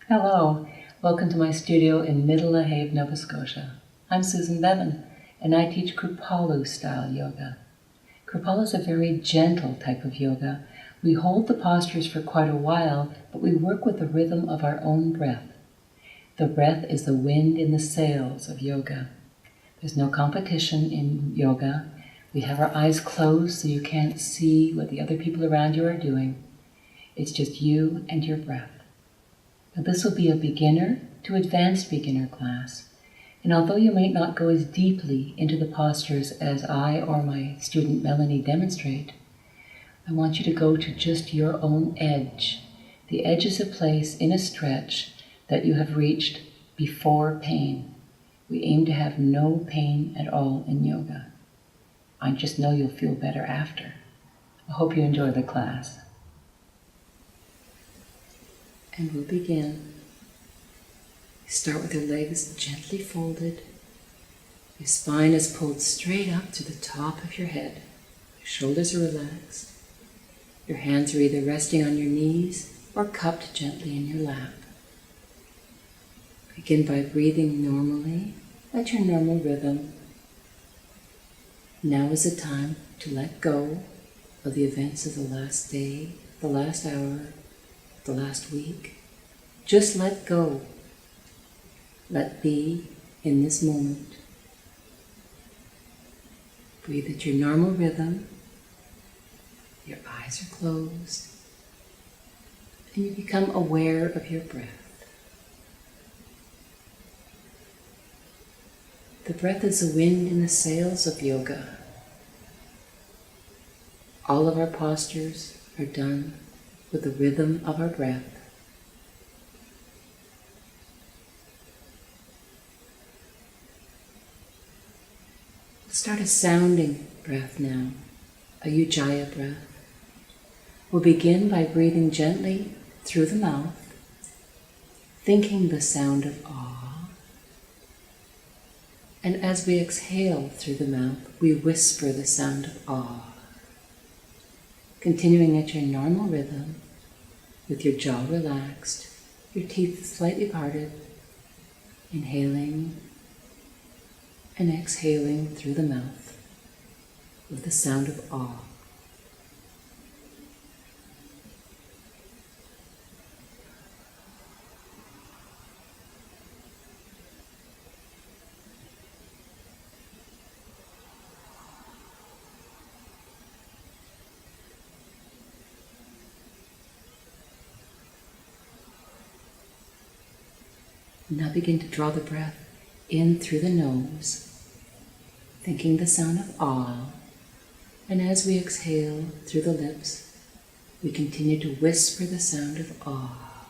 Hello, welcome to my studio in Middle LaHave, Nova Scotia. I'm Susan Beavan, and I teach Kripalu style yoga. Kripalu is a very gentle type of yoga. We hold the postures for quite a while, but we work with the rhythm of our own breath. The breath is the wind in the sails of yoga. There's no competition in yoga. We have our eyes closed so you can't see what the other people around you are doing. It's just you and your breath. Now, this will be a beginner to advanced beginner class, and although you might not go as deeply into the postures as I or my student Melanie demonstrate, I want you to go to just your own edge. The edge is a place in a stretch that you have reached before pain. We aim to have no pain at all in yoga. I just know you'll feel better after. I hope you enjoy the class. And we'll begin. Start with your legs gently folded. Your spine is pulled straight up to the top of your head. Your shoulders are relaxed. Your hands are either resting on your knees or cupped gently in your lap. Begin by breathing normally at your normal rhythm. Now is the time to let go of the events of the last day, the last hour, the last week. Just let go. Let be in this moment. Breathe at your normal rhythm. Your eyes are closed. And you become aware of your breath. The breath is the wind in the sails of yoga. All of our postures are done with the rhythm of our breath. Let's start a sounding breath now, a Ujjayi breath. We'll begin by breathing gently through the mouth, thinking the sound of ah. And as we exhale through the mouth, we whisper the sound of ah. Continuing at your normal rhythm, with your jaw relaxed, your teeth slightly parted, inhaling and exhaling through the mouth with the sound of ah. Now begin to draw the breath in through the nose, thinking the sound of ah, and as we exhale through the lips, we continue to whisper the sound of ah.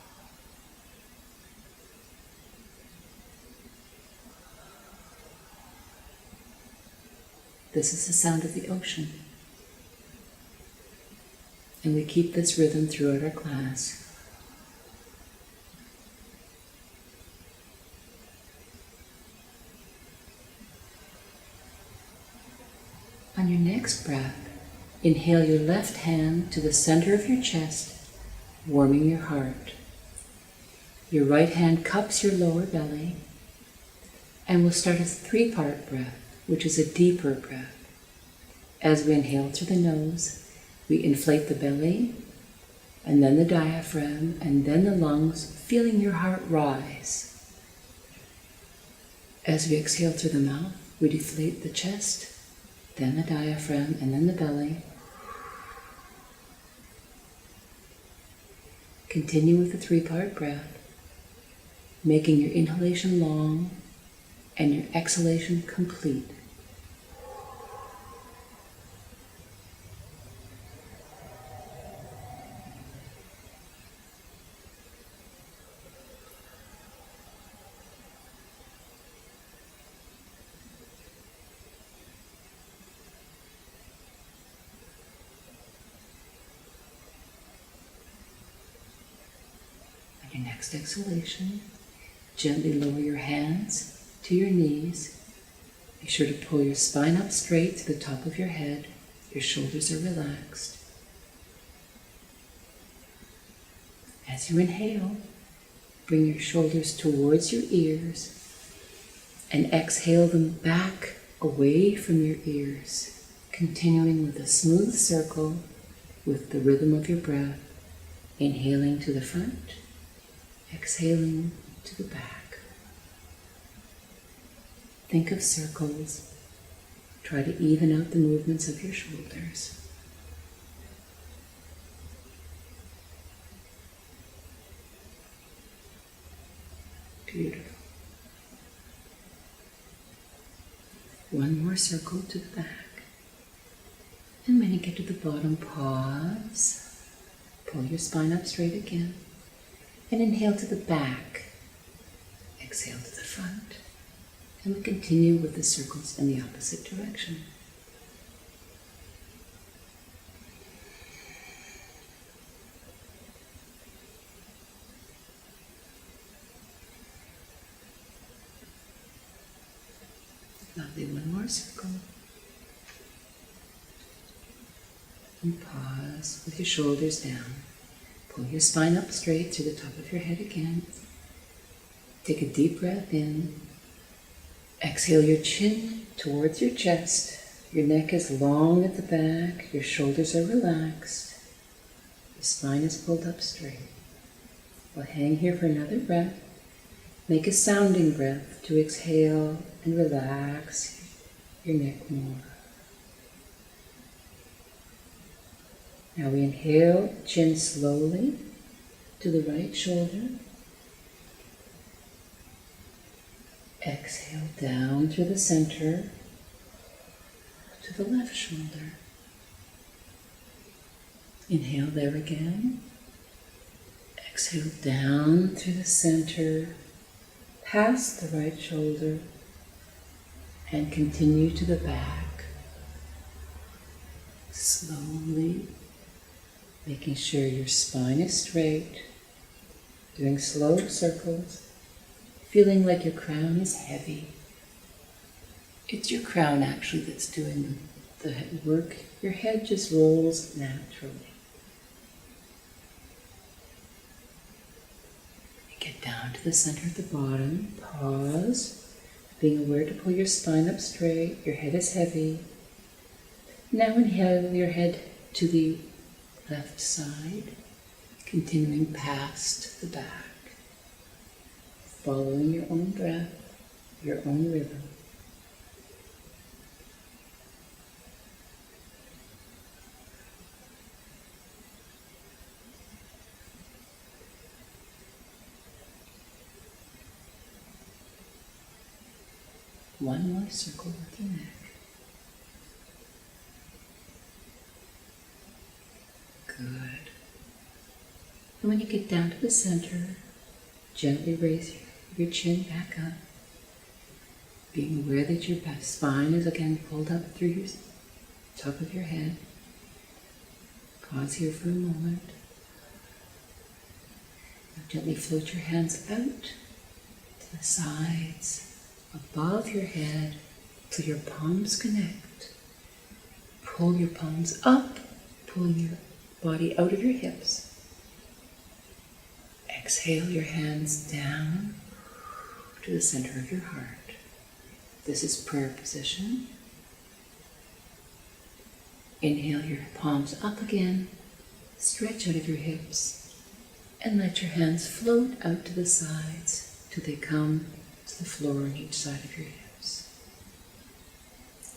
This is the sound of the ocean, and we keep this rhythm throughout our class. On your next breath, inhale your left hand to the center of your chest, warming your heart. Your right hand cups your lower belly, and we'll start a 3-part breath, which is a deeper breath. As we inhale through the nose, we inflate the belly, and then the diaphragm, and then the lungs, feeling your heart rise. As we exhale through the mouth, we deflate the chest, then the diaphragm, and then the belly. Continue with the 3-part breath, making your inhalation long and your exhalation complete. Your next exhalation, gently lower your hands to your knees. Be sure to pull your spine up straight to the top of your head. Your shoulders are relaxed. As you inhale, Bring your shoulders towards your ears and exhale them back away from your ears, continuing with a smooth circle with the rhythm of your breath, inhaling to the front, exhaling to the back. Think of circles. Try to even out the movements of your shoulders. Beautiful. One more circle to the back. And when you get to the bottom, pause. Pull your spine up straight again. And inhale to the back. Exhale to the front. And we continue with the circles in the opposite direction. Lovely, one more circle. And pause with your shoulders down. Pull your spine up straight to the top of your head again. Take a deep breath in. Exhale your chin towards your chest. Your neck is long at the back. Your shoulders are relaxed. Your spine is pulled up straight. We'll hang here for another breath. Make a sounding breath to exhale and relax your neck more. Now we inhale, chin slowly to the right shoulder. Exhale down through the center to the left shoulder. Inhale there again. Exhale down through the center, past the right shoulder, and continue to the back. Slowly, making sure your spine is straight, doing slow circles. Feeling like your crown is heavy. It's your crown actually that's doing the work. Your head just rolls naturally. Get down to the center of the bottom. Pause, being aware to pull your spine up straight. Your head is heavy. Now inhale your head to the left side, continuing past the back. Following your own breath, your own rhythm. One more circle with your neck. Good. And when you get down to the center, gently raise your chin back up, being aware that your spine is again pulled up through your top of your head. Pause here for a moment. Now gently float your hands out to the sides, above your head, till your palms connect. Pull your palms up, pulling your body out of your hips. Exhale your hands down to the center of your heart. This is prayer position. Inhale your palms up again, stretch out of your hips, and let your hands float out to the sides till they come to the floor on each side of your hips.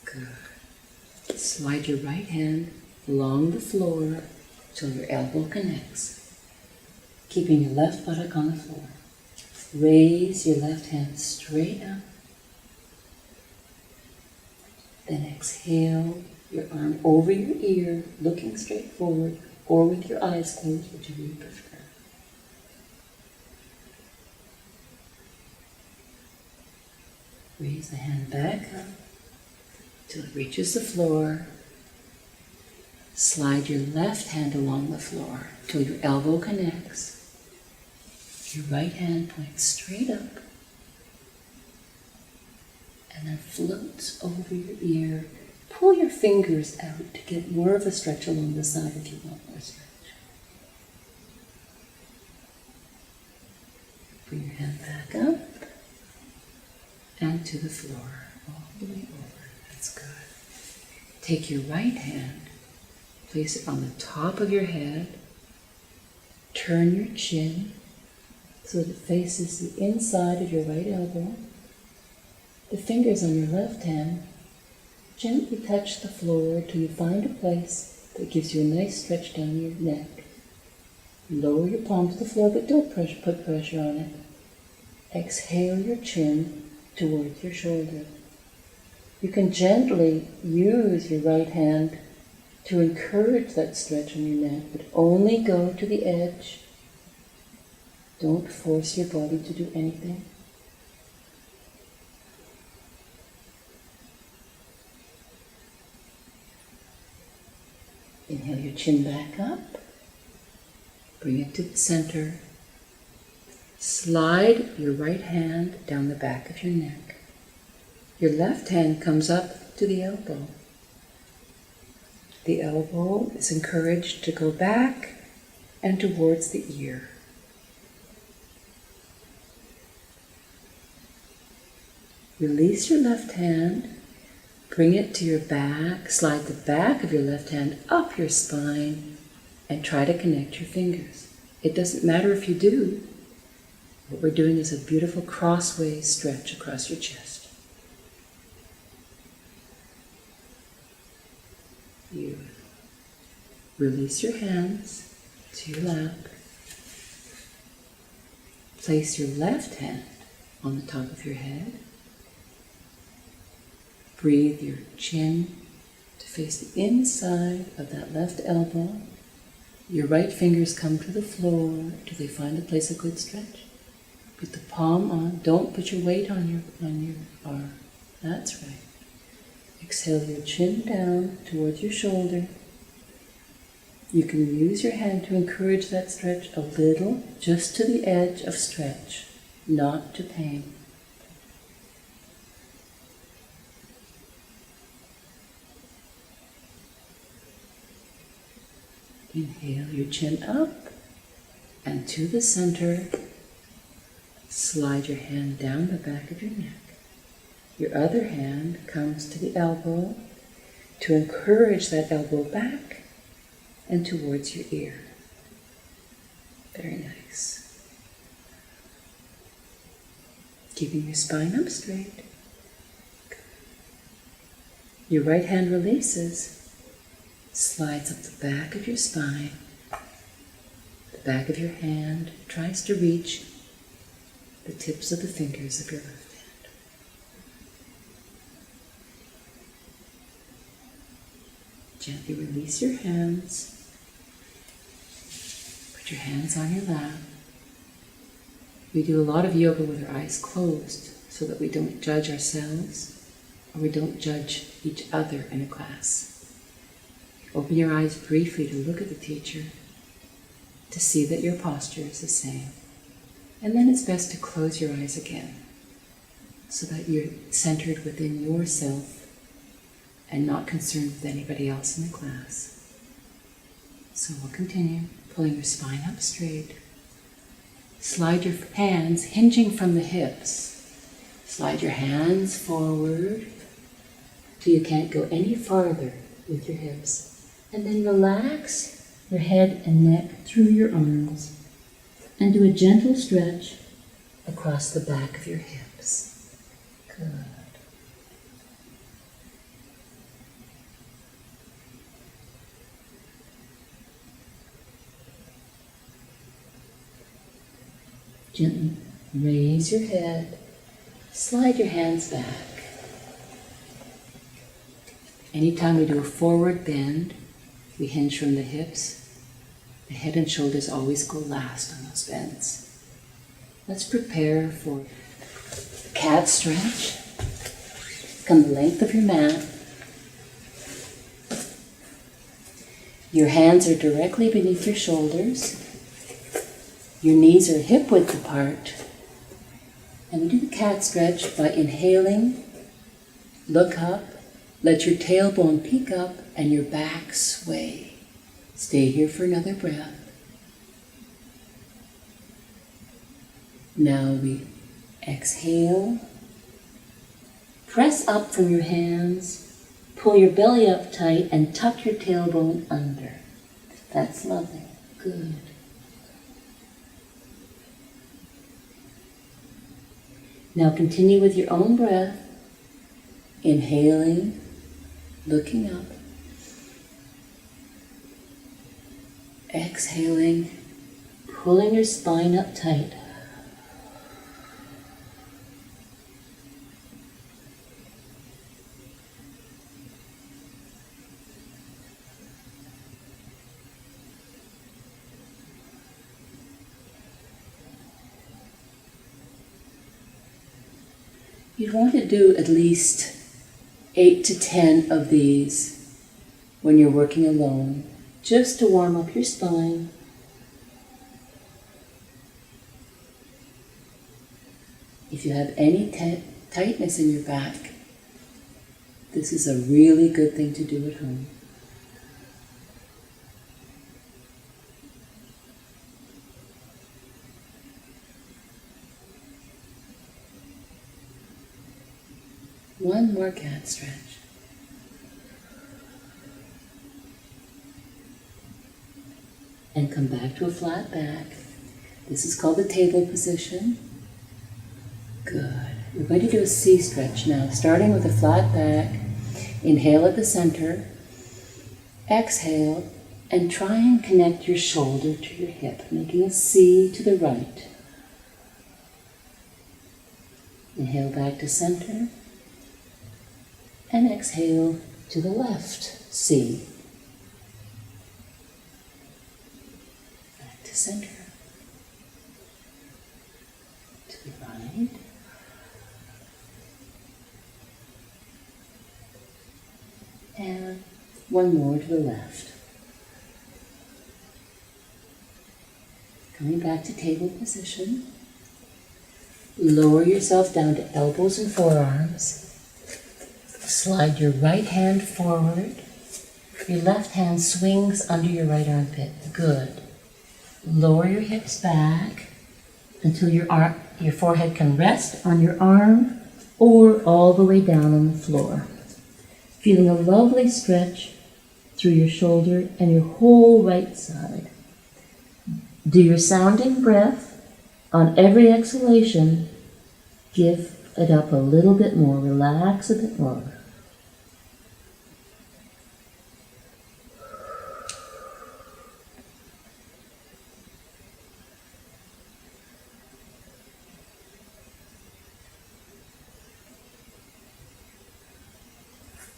Good. Slide your right hand along the floor till your elbow connects, keeping your left buttock on the floor. Raise your left hand straight up. Then exhale your arm over your ear, looking straight forward, or with your eyes closed, whichever you prefer. Raise the hand back up till it reaches the floor. Slide your left hand along the floor till your elbow connects. Your right hand points straight up and then floats over your ear. Pull your fingers out to get more of a stretch along the side if you want more stretch. Bring your hand back up and to the floor, all the way over. That's good. Take your right hand, place it on the top of your head, turn your chin so that it faces the inside of your right elbow. The fingers on your left hand gently touch the floor till you find a place that gives you a nice stretch down your neck. Lower your palm to the floor, but don't put pressure on it. Exhale your chin towards your shoulder. You can gently use your right hand to encourage that stretch on your neck, but only go to the edge. Don't force your body to do anything. Inhale your chin back up. Bring it to the center. Slide your right hand down the back of your neck. Your left hand comes up to the elbow. The elbow is encouraged to go back and towards the ear. Release your left hand. Bring it to your back. Slide the back of your left hand up your spine and try to connect your fingers. It doesn't matter if you do. What we're doing is a beautiful crossways stretch across your chest. You release your hands to your lap. Place your left hand on the top of your head. Breathe your chin to face the inside of that left elbow. Your right fingers come to the floor till they find a place of good stretch. Put the palm on. Don't put your weight on your arm. That's right. Exhale your chin down towards your shoulder. You can use your hand to encourage that stretch a little, just to the edge of stretch, not to pain. Inhale your chin up and to the center. Slide your hand down the back of your neck. Your other hand comes to the elbow to encourage that elbow back and towards your ear. Very nice. Keeping your spine up straight. Good. Your right hand releases, slides up the back of your spine. The back of your hand tries to reach the tips of the fingers of your left hand. Gently release your hands. Put your hands on your lap. We do a lot of yoga with our eyes closed so that we don't judge ourselves or we don't judge each other in a class. Open your eyes briefly to look at the teacher, to see that your posture is the same. And then it's best to close your eyes again so that you're centered within yourself and not concerned with anybody else in the class. So we'll continue pulling your spine up straight. Slide your hands hinging from the hips. Slide your hands forward till you can't go any farther with your hips. And then relax your head and neck through your arms. And do a gentle stretch across the back of your hips. Good. Gently raise your head, slide your hands back. Anytime we do a forward bend, we hinge from the hips. The head and shoulders always go last on those bends. Let's prepare for the cat stretch. Come the length of your mat. Your hands are directly beneath your shoulders. Your knees are hip width apart. And we do the cat stretch by inhaling, look up, let your tailbone peek up and your back sway. Stay here for another breath. Now we exhale. Press up from your hands. Pull your belly up tight and tuck your tailbone under. That's lovely. Good. Now continue with your own breath. Inhaling, looking up. Exhaling, pulling your spine up tight. You want to do at least 8 to 10 of these when you're working alone, just to warm up your spine. If you have any tightness in your back, this is a really good thing to do at home. One more cat stretch. And come back to a flat back. This is called the table position. Good. We're going to do a C stretch now, starting with a flat back. Inhale at the center. Exhale, and try and connect your shoulder to your hip, making a C to the right. Inhale back to center. And exhale to the left, C. Back to center. To the right. And one more to the left. Coming back to table position. Lower yourself down to elbows and forearms. Slide your right hand forward. Your left hand swings under your right armpit. Good. Lower your hips back until your forehead can rest on your arm or all the way down on the floor. Feeling a lovely stretch through your shoulder and your whole right side. Do your sounding breath. On every exhalation, give it up a little bit more. Relax a bit more.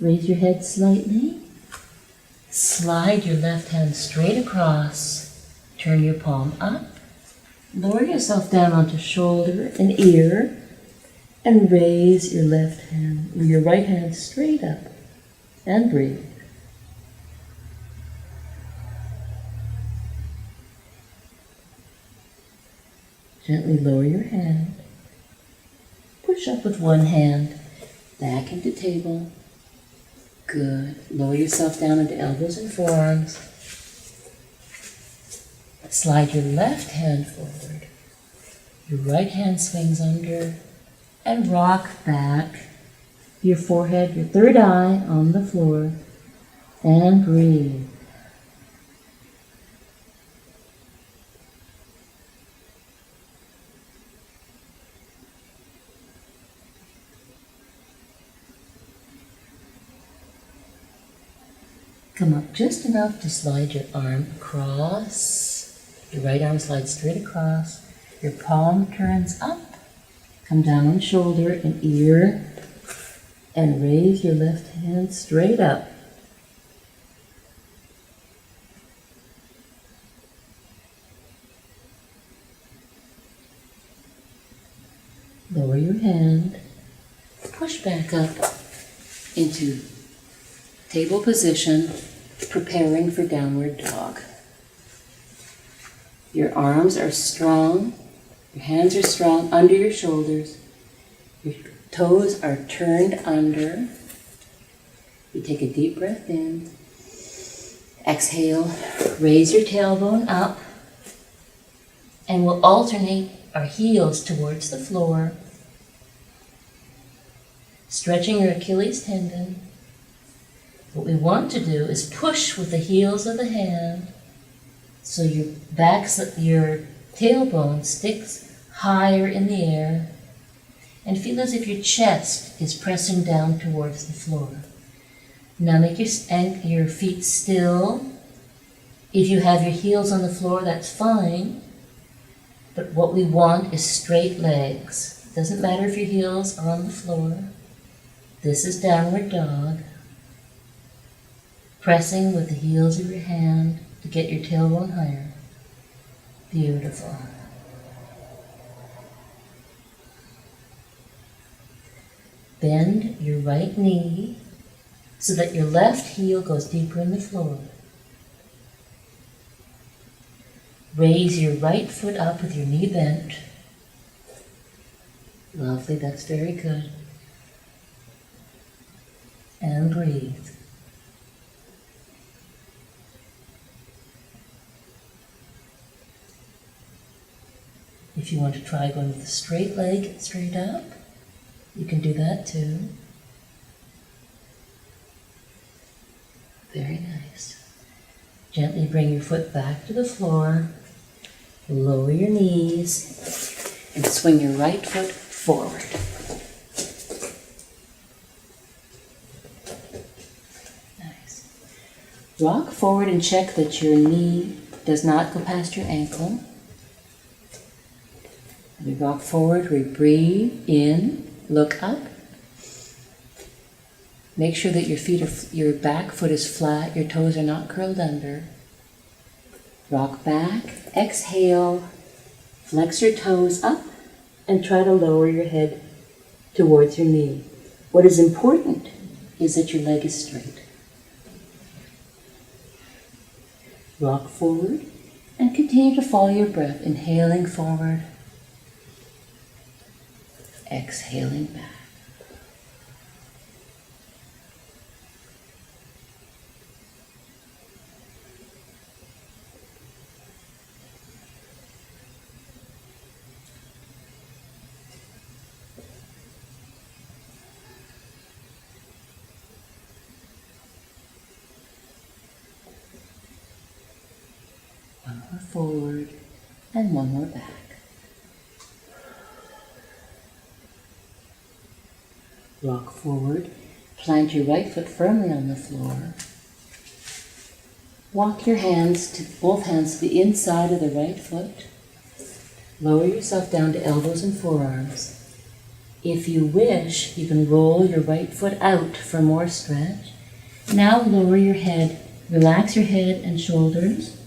Raise your head slightly. Slide your left hand straight across. Turn your palm up. Lower yourself down onto shoulder and ear. And raise your your right hand straight up. And breathe. Gently lower your hand. Push up with one hand. Back into table. Good. Lower yourself down into elbows and forearms. Slide your left hand forward. Your right hand swings under and rock back. Your forehead, your third eye on the floor. And breathe. Come up just enough to slide your arm across. Your right arm slides straight across. Your palm turns up. Come down on shoulder and ear. And raise your left hand straight up. Lower your hand. Push back up into table position, preparing for downward dog. Your arms are strong, your hands are strong under your shoulders, your toes are turned under. You take a deep breath in, exhale, raise your tailbone up, and we'll alternate our heels towards the floor, stretching your Achilles tendon. What we want to do is push with the heels of the hand so your tailbone sticks higher in the air, and feel as if your chest is pressing down towards the floor. Now make your feet still. If you have your heels on the floor, that's fine. But what we want is straight legs. It doesn't matter if your heels are on the floor. This is downward dog. Pressing with the heels of your hand to get your tailbone higher. Beautiful. Bend your right knee so that your left heel goes deeper in the floor. Raise your right foot up with your knee bent. Lovely, that's very good. And breathe. If you want to try going with a straight leg straight up, you can do that too. Very nice. Gently bring your foot back to the floor, lower your knees, and swing your right foot forward. Nice. Rock forward and check that your knee does not go past your ankle. We rock forward, we breathe in, look up. Make sure that your back foot is flat, your toes are not curled under. Rock back, exhale, flex your toes up, and try to lower your head towards your knee. What is important is that your leg is straight. Rock forward, and continue to follow your breath, inhaling forward, exhaling back. One more forward and one more back. Rock forward, plant your right foot firmly on the floor. Walk your both hands to the inside of the right foot. Lower yourself down to elbows and forearms. If you wish, you can roll your right foot out for more stretch. Now lower your head, relax your head and shoulders.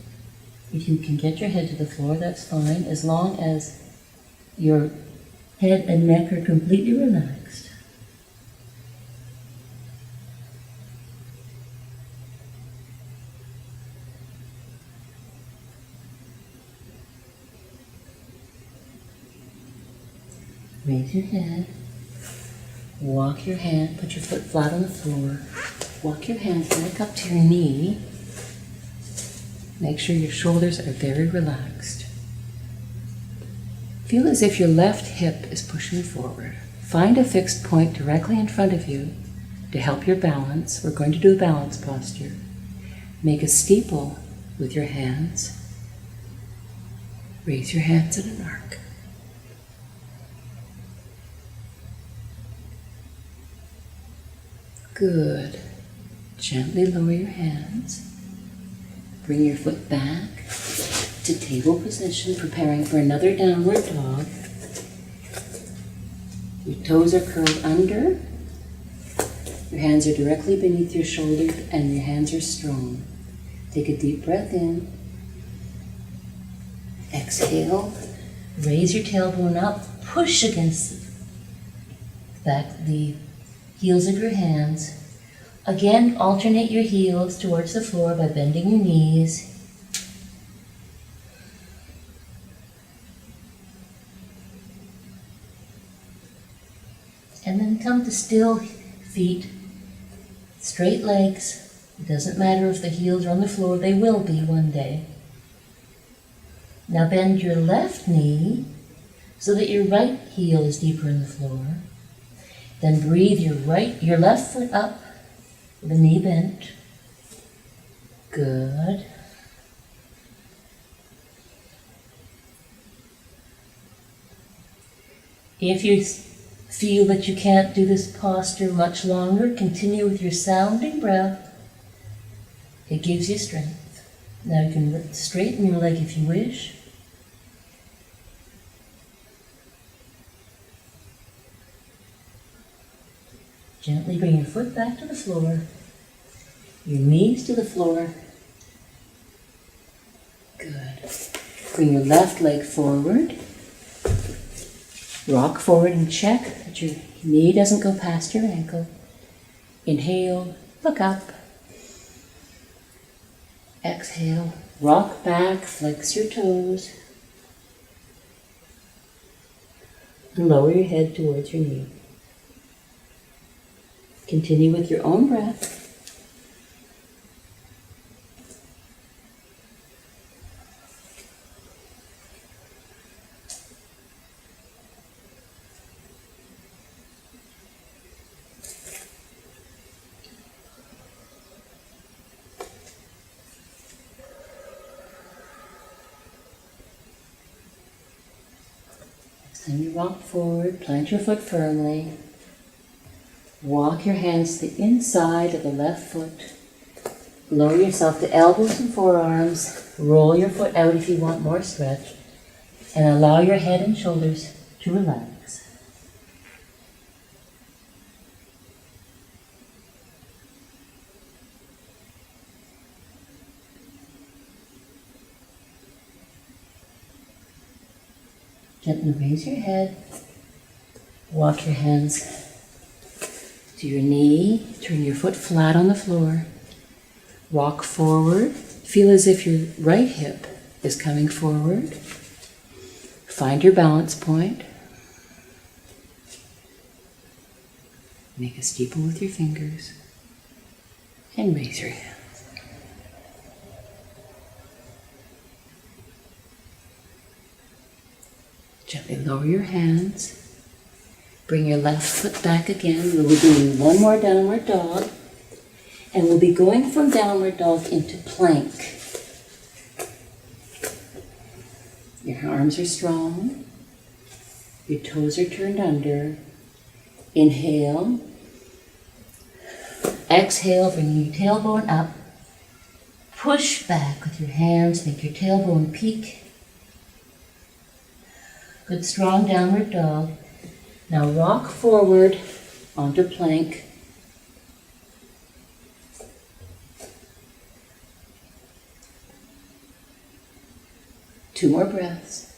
If you can get your head to the floor, that's fine, as long as your head and neck are completely relaxed. Raise your head, walk your hand, put your foot flat on the floor, walk your hands back up to your knee. Make sure your shoulders are very relaxed. Feel as if your left hip is pushing forward. Find a fixed point directly in front of you to help your balance. We're going to do a balance posture. Make a steeple with your hands. Raise your hands in an arc. Good. Gently lower your hands. Bring your foot back to table position, preparing for another downward dog. Your toes are curled under. Your hands are directly beneath your shoulders and your hands are strong. Take a deep breath in. Exhale. Raise your tailbone up. Push against the heels of your hands. Again, alternate your heels towards the floor by bending your knees. And then come to still feet, straight legs. It doesn't matter if the heels are on the floor, they will be one day. Now bend your left knee so that your right heel is deeper in the floor. Then breathe your left foot up with the knee bent. Good. If you feel that you can't do this posture much longer, continue with your sounding breath. It gives you strength. Now you can straighten your leg if you wish. Gently bring your foot back to the floor, your knees to the floor. Good. Bring your left leg forward. Rock forward and check that your knee doesn't go past your ankle. Inhale, look up. Exhale, rock back, flex your toes. And lower your head towards your knee. Continue with your own breath. Then you rock forward, plant your foot firmly. Walk your hands to the inside of the left foot. Lower yourself to elbows and forearms. Roll your foot out if you want more stretch. And allow your head and shoulders to relax. Gently raise your head. Walk your hands to your knee. Turn your foot flat on the floor. Rock forward. Feel as if your right hip is coming forward. Find your balance point. Make a steeple with your fingers. And raise your hands. Gently lower your hands. Bring your left foot back again. We'll be doing one more downward dog. And we'll be going from downward dog into plank. Your arms are strong. Your toes are turned under. Inhale. Exhale, bring your tailbone up. Push back with your hands. Make your tailbone peak. Good strong downward dog. Now rock forward onto plank. Two more breaths.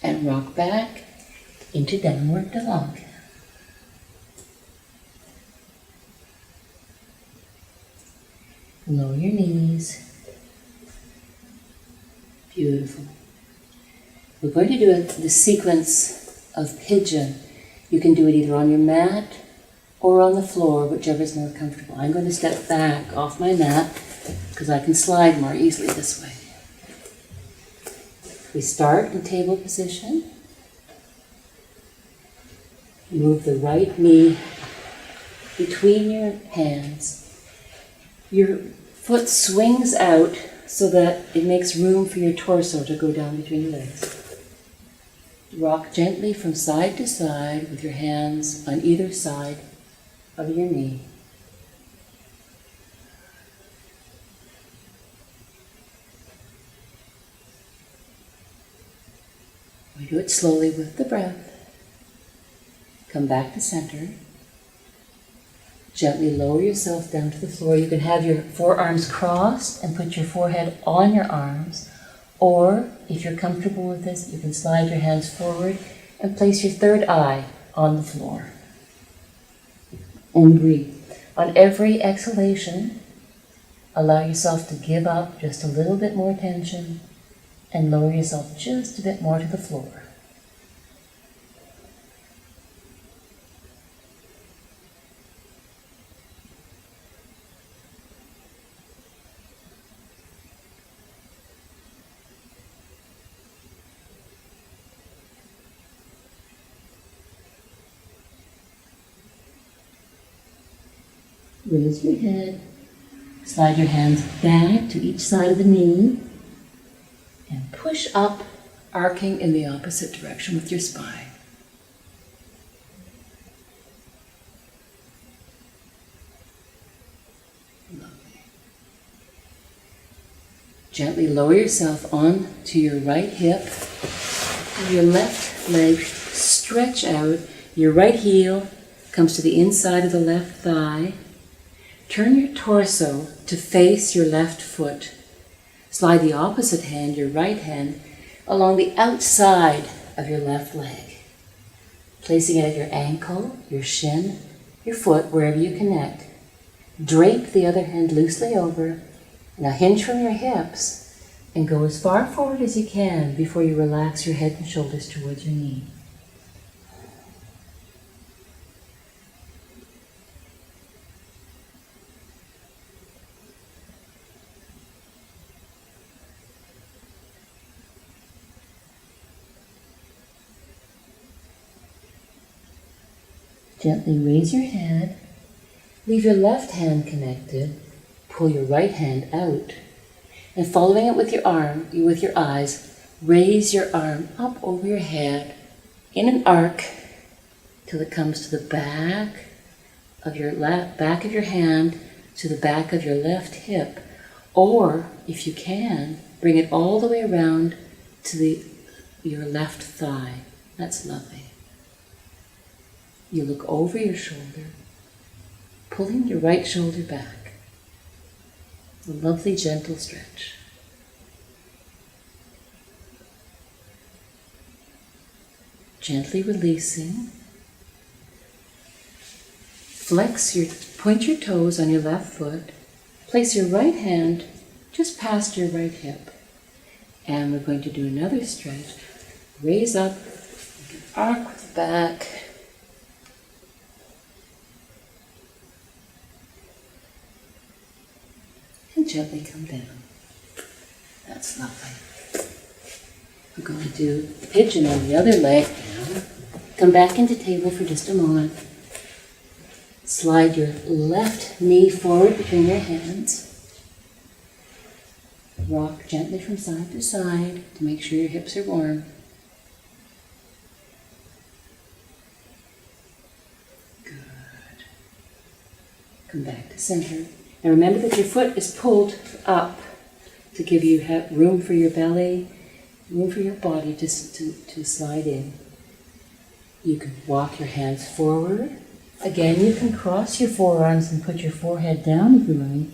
And rock back into downward dog. Lower your knees. Beautiful. We're going to do the sequence of pigeon. You can do it either on your mat or on the floor, whichever is more comfortable. I'm going to step back off my mat because I can slide more easily this way. We start in table position. Move the right knee between your hands. Your foot swings out so that it makes room for your torso to go down between your legs. Rock gently from side to side with your hands on either side of your knee. We do it slowly with the breath. Come back to center. Gently lower yourself down to the floor. You can have your forearms crossed and put your forehead on your arms. Or, if you're comfortable with this, you can slide your hands forward and place your third eye on the floor. And breathe. On every exhalation, allow yourself to give up just a little bit more tension and lower yourself just a bit more to the floor. Raise your head. Slide your hands back to each side of the knee and push up, Arcing in the opposite direction with your spine. Lovely. Gently lower yourself onto your right hip. Your left leg stretch out. Your right heel comes to the inside of the left thigh. Turn your torso to face your left foot. Slide the opposite hand, your right hand, along the outside of your left leg, placing it at your ankle, your shin, your foot, wherever you connect. Drape the other hand loosely over. Now hinge from your hips and go as far forward as you can before you relax your head and shoulders towards your knee. Gently raise your head, leave your left hand connected, pull your right hand out, and following it with your eyes, raise your arm up over your head in an arc till it comes to the back of your hand to the back of your left hip, or if you can, bring it all the way around to your left thigh. That's lovely. You look over your shoulder, pulling your right shoulder back. A lovely, gentle stretch. Gently releasing. Point your toes on your left foot. Place your right hand just past your right hip. And we're going to do another stretch. Raise up, arc with the back. And gently come down. That's lovely. We're going to do pigeon on the other leg now. Come back into table for just a moment. Slide your left knee forward between your hands. Rock gently from side to side to make sure your hips are warm. Good. Come back to center. Now remember that your foot is pulled up to give you room for your belly, room for your body to slide in. You can walk your hands forward. Again, you can cross your forearms and put your forehead down if you like.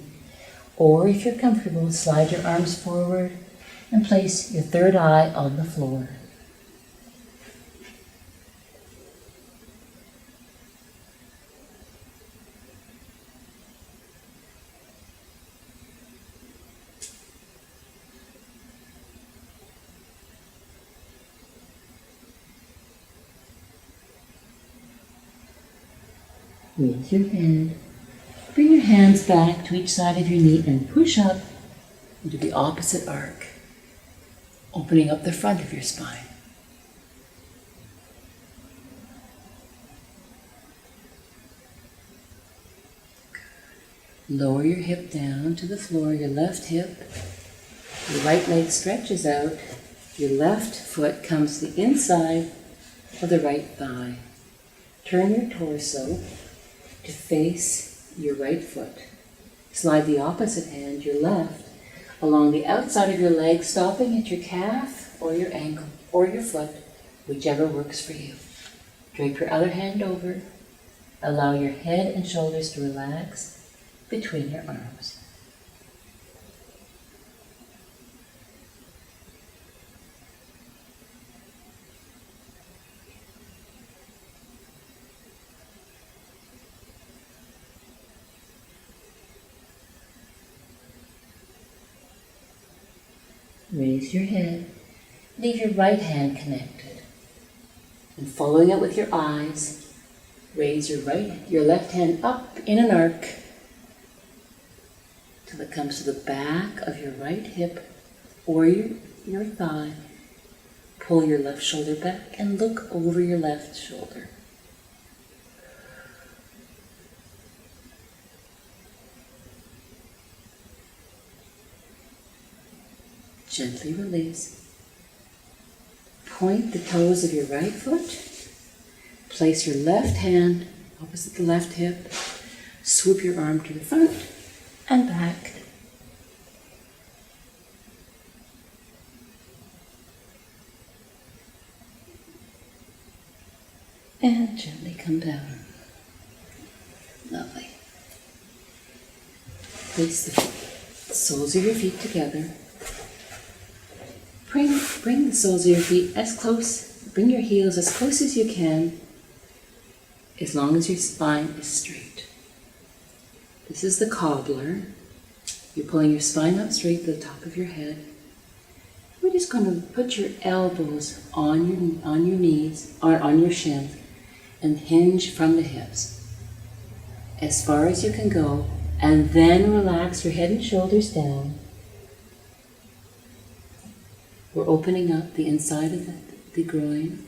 Or if you're comfortable, slide your arms forward and place your third eye on the floor. Raise your head. Bring your hands back to each side of your knee and push up into the opposite arc, opening up the front of your spine. Lower your hip down to the floor, your left hip. Your right leg stretches out. Your left foot comes to the inside of the right thigh. Turn your torso to face your right foot. Slide the opposite hand, your left, along the outside of your leg, stopping at your calf or your ankle or your foot, whichever works for you. Drape your other hand over. Allow your head and shoulders to relax between your arms. Raise your head. Leave your right hand connected. And following it with your eyes, raise your left hand up in an arc till it comes to the back of your right hip or your thigh. Pull your left shoulder back and look over your left shoulder. Gently release. Point the toes of your right foot. Place your left hand opposite the left hip. Swoop your arm to the front and back. And gently come down. Lovely. Place the soles of your feet together. Bring the soles of your feet as close, bring your heels as close as you can, as long as your spine is straight. This is the cobbler. You're pulling your spine up straight to the top of your head. We're just going to put your elbows on your knees, or on your shins, and hinge from the hips as far as you can go, and then relax your head and shoulders down. We're opening up the inside of the groin.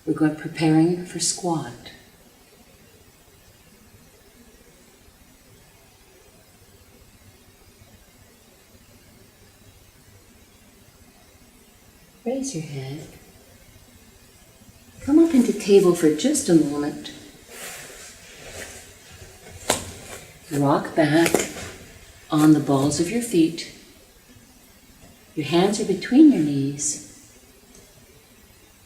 We're preparing for squat. Raise your head. Come up into table for just a moment. Rock back on the balls of your feet. Your hands are between your knees.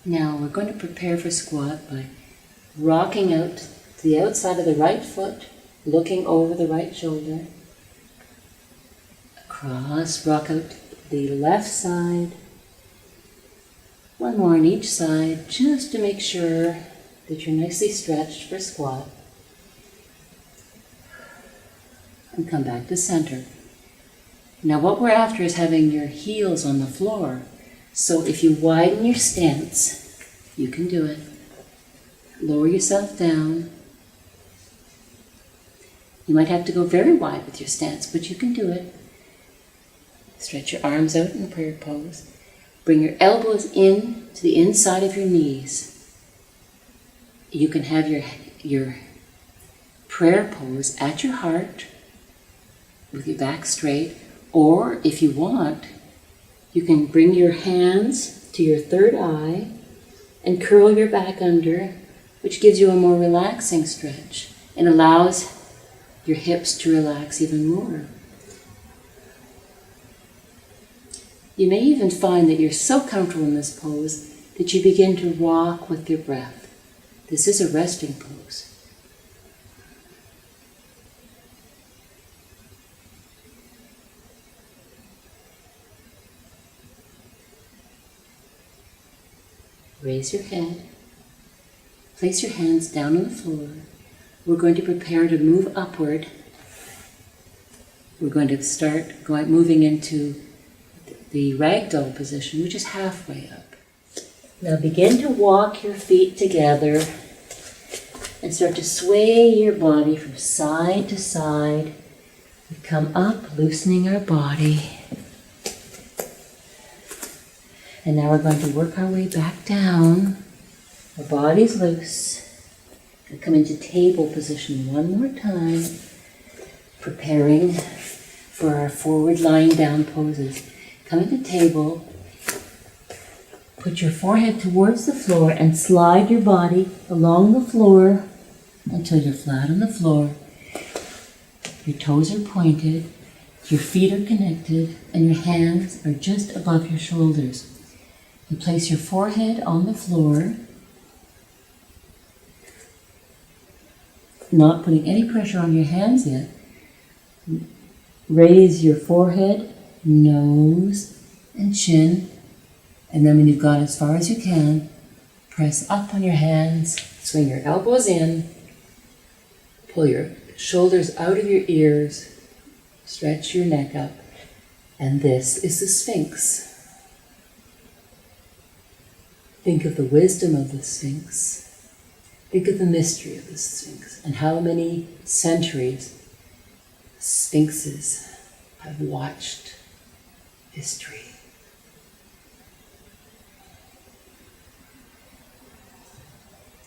Now we're going to prepare for squat by rocking out to the outside of the right foot, looking over the right shoulder. Across, rock out the left side. One more on each side, just to make sure that you're nicely stretched for squat. And come back to center. Now what we're after is having your heels on the floor. So if you widen your stance, you can do it. Lower yourself down. You might have to go very wide with your stance, but you can do it. Stretch your arms out in prayer pose. Bring your elbows in to the inside of your knees. You can have your prayer pose at your heart with your back straight, or if you want, you can bring your hands to your third eye and curl your back under, which gives you a more relaxing stretch and allows your hips to relax even more. You may even find that you're so comfortable in this pose that you begin to rock with your breath. This is a resting pose. Raise your head. Place your hands down on the floor. We're going to prepare to move upward. We're going to start moving into the ragdoll position, which is halfway up. Now begin to walk your feet together and start to sway your body from side to side. We come up, loosening our body. And now we're going to work our way back down. Our body's loose. And come into table position one more time, preparing for our forward lying down poses. Come into table, put your forehead towards the floor and slide your body along the floor until you're flat on the floor. Your toes are pointed, your feet are connected, and your hands are just above your shoulders. You place your forehead on the floor, not putting any pressure on your hands yet. Raise your forehead, nose, and chin, and then when you've gone as far as you can, press up on your hands, swing your elbows in, pull your shoulders out of your ears, stretch your neck up, and this is the Sphinx. Think of the wisdom of the Sphinx. Think of the mystery of the Sphinx and how many centuries Sphinxes have watched history.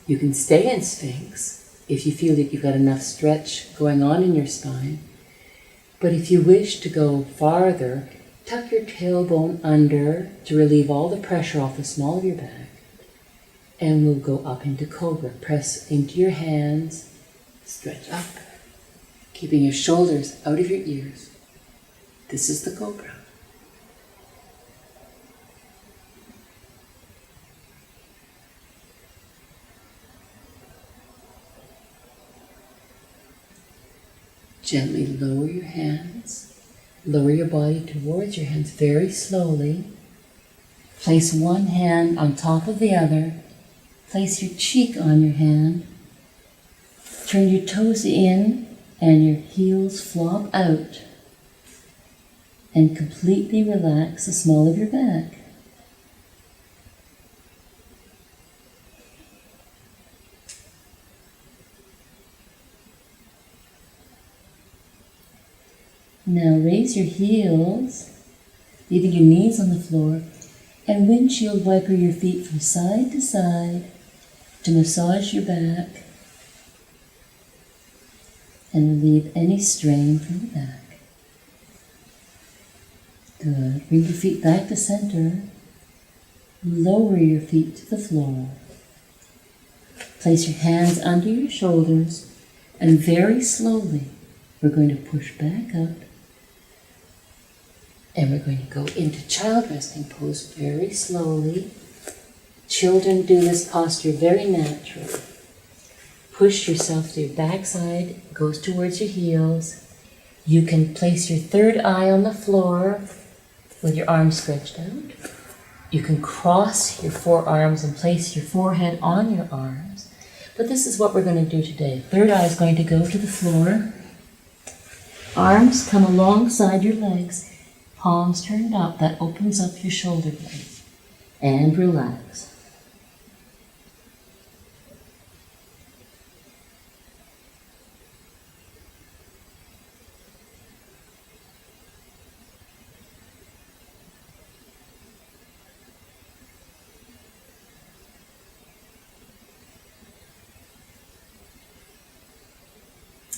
You can stay in Sphinx if you feel that you've got enough stretch going on in your spine. But if you wish to go farther, Tuck your tailbone under to relieve all the pressure off the small of your back. And we'll go up into Cobra. Press into your hands, stretch up, keeping your shoulders out of your ears. This is the Cobra. Gently lower your hands. Lower your body towards your hands very slowly. Place one hand on top of the other. Place your cheek on your hand. Turn your toes in and your heels flop out. And completely relax the small of your back. Now raise your heels, leaving your knees on the floor, and windshield wiper your feet from side to side to massage your back and relieve any strain from the back. Good. Bring your feet back to center. Lower your feet to the floor. Place your hands under your shoulders, and very slowly we're going to push back up. And we're going to go into child resting pose very slowly. Children do this posture very naturally. Push yourself to your backside, goes towards your heels. You can place your third eye on the floor with your arms stretched out. You can cross your forearms and place your forehead on your arms. But this is what we're going to do today. Third eye is going to go to the floor. Arms come alongside your legs. Palms turned up, that opens up your shoulder blades. And relax.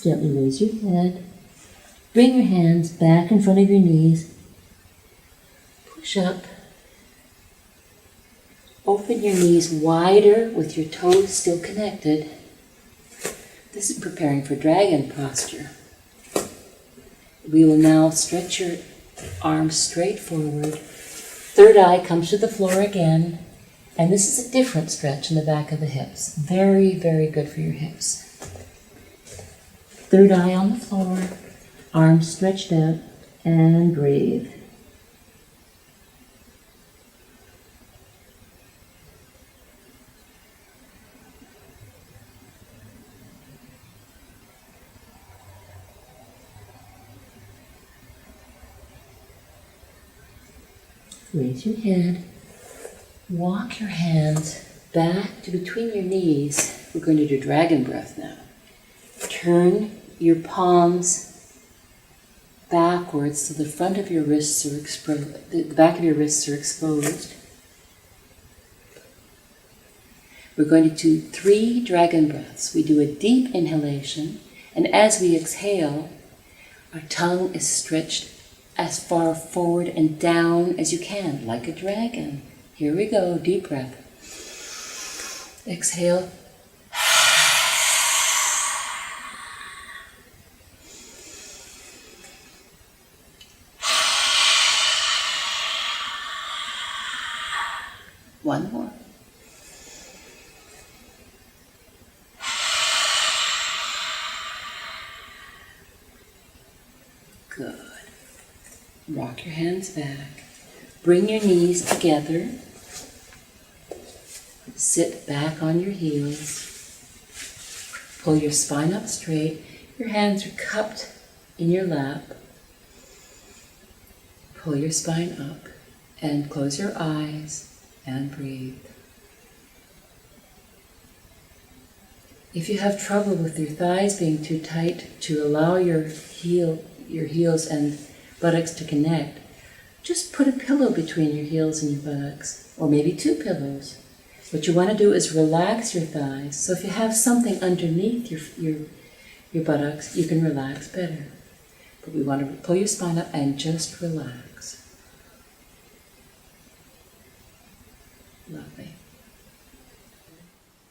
Gently raise your head. Bring your hands back in front of your knees. Push up. Open your knees wider with your toes still connected. This is preparing for dragon posture. We will now stretch your arms straight forward. Third eye comes to the floor again. And this is a different stretch in the back of the hips. Very, very good for your hips. Third eye on the floor. Arms stretched out. And breathe. Raise your head, walk your hands back to between your knees. We're going to do dragon breath now. Turn your palms backwards so the front of your wrists are exposed, the back of your wrists are exposed. We're going to do 3 dragon breaths. We do a deep inhalation, and as we exhale, our tongue is stretched as far forward and down as you can, like a dragon. Here we go, deep breath. Exhale. One more. Good. Rock your hands back. Bring your knees together. Sit back on your heels. Pull your spine up straight. Your hands are cupped in your lap. Pull your spine up and close your eyes and breathe. If you have trouble with your thighs being too tight to allow your heels and buttocks to connect, just put a pillow between your heels and your buttocks, or maybe 2 pillows. What you want to do is relax your thighs. So if you have something underneath your buttocks, you can relax better. But we want to pull your spine up and just relax.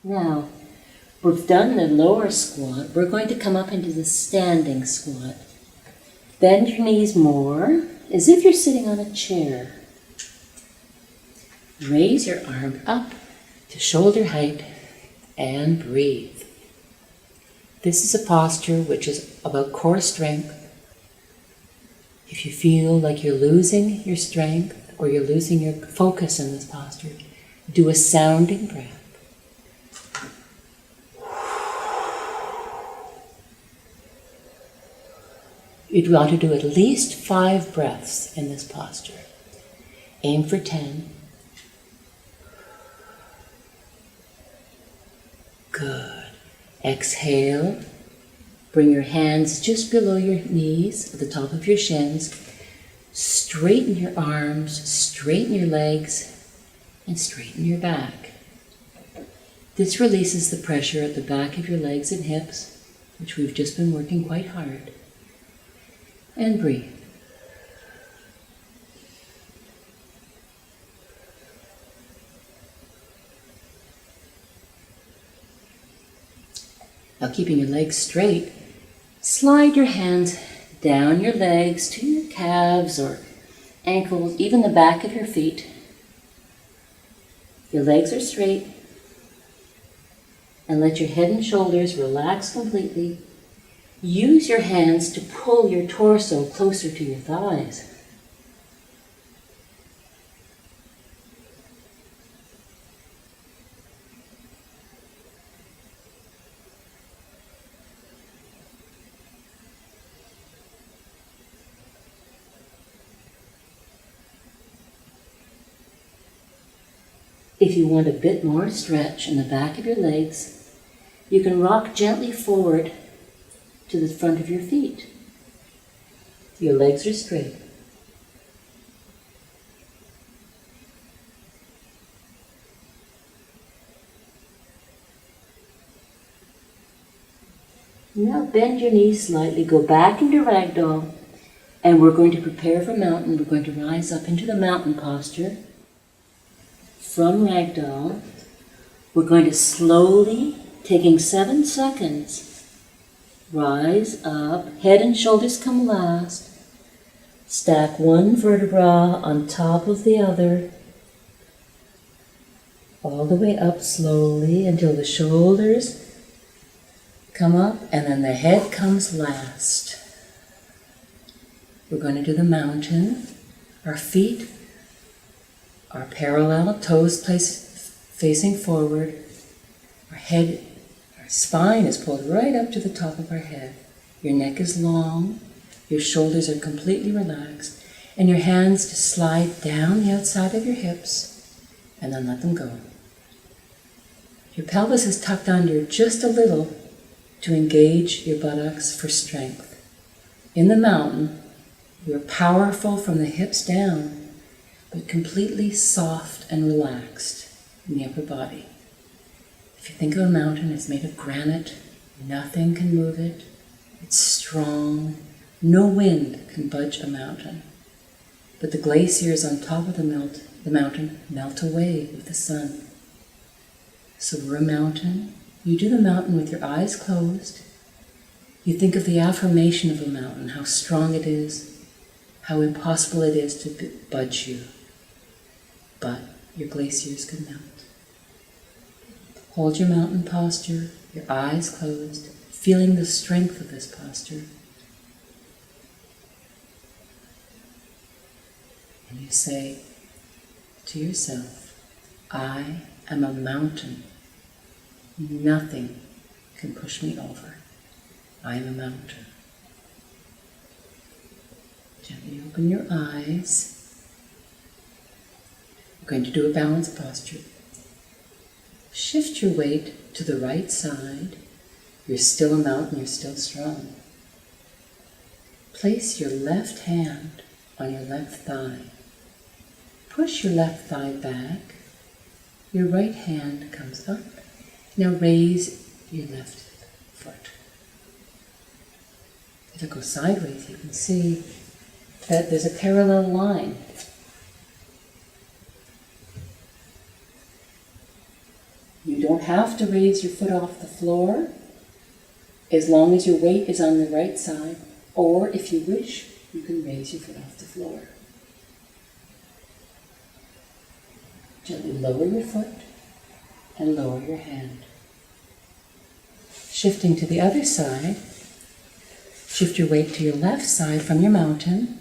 Now, we've done the lower squat. We're going to come up into the standing squat. Bend your knees more, as if you're sitting on a chair. Raise your arm up to shoulder height and breathe. This is a posture which is about core strength. If you feel like you're losing your strength or you're losing your focus in this posture, do a sounding breath. You'd want to do at least 5 breaths in this posture. Aim for 10. Good. Exhale. Bring your hands just below your knees, at the top of your shins. Straighten your arms, straighten your legs, and straighten your back. This releases the pressure at the back of your legs and hips, which we've just been working quite hard. And breathe. Now, keeping your legs straight, slide your hands down your legs to your calves or ankles, even the back of your feet. Your legs are straight. And let your head and shoulders relax completely. Use your hands to pull your torso closer to your thighs. If you want a bit more stretch in the back of your legs, you can rock gently forward to the front of your feet. Your legs are straight. Now bend your knees slightly, go back into ragdoll, and we're going to prepare for mountain. We're going to rise up into the mountain posture. From ragdoll, we're going to slowly, taking 7 seconds, rise up, head and shoulders come last, stack one vertebra on top of the other, all the way up slowly until the shoulders come up and then the head comes last. We're going to do the mountain. Our feet are parallel, toes facing forward. Our spine is pulled right up to the top of our head. Your neck is long, your shoulders are completely relaxed, and your hands just slide down the outside of your hips and then let them go. Your pelvis is tucked under just a little to engage your buttocks for strength. In the mountain, you're powerful from the hips down, but completely soft and relaxed in the upper body. If you think of a mountain, it's made of granite. Nothing can move it. It's strong. No wind can budge a mountain. But the glaciers on top of the mountain melt away with the sun. So we're a mountain. You do the mountain with your eyes closed. You think of the affirmation of a mountain, how strong it is, how impossible it is to budge you. But your glaciers can melt. Hold your mountain posture, your eyes closed, feeling the strength of this posture. And you say to yourself, I am a mountain. Nothing can push me over. I am a mountain. Gently open your eyes. We're going to do a balance posture. Shift your weight to the right side. You're still a mountain, you're still strong. Place your left hand on your left thigh. Push your left thigh back. Your right hand comes up. Now raise your left foot. If it goes sideways, you can see that there's a parallel line. You don't have to raise your foot off the floor as long as your weight is on the right side, or if you wish, you can raise your foot off the floor. Gently lower your foot and lower your hand. Shifting to the other side, shift your weight to your left side from your mountain.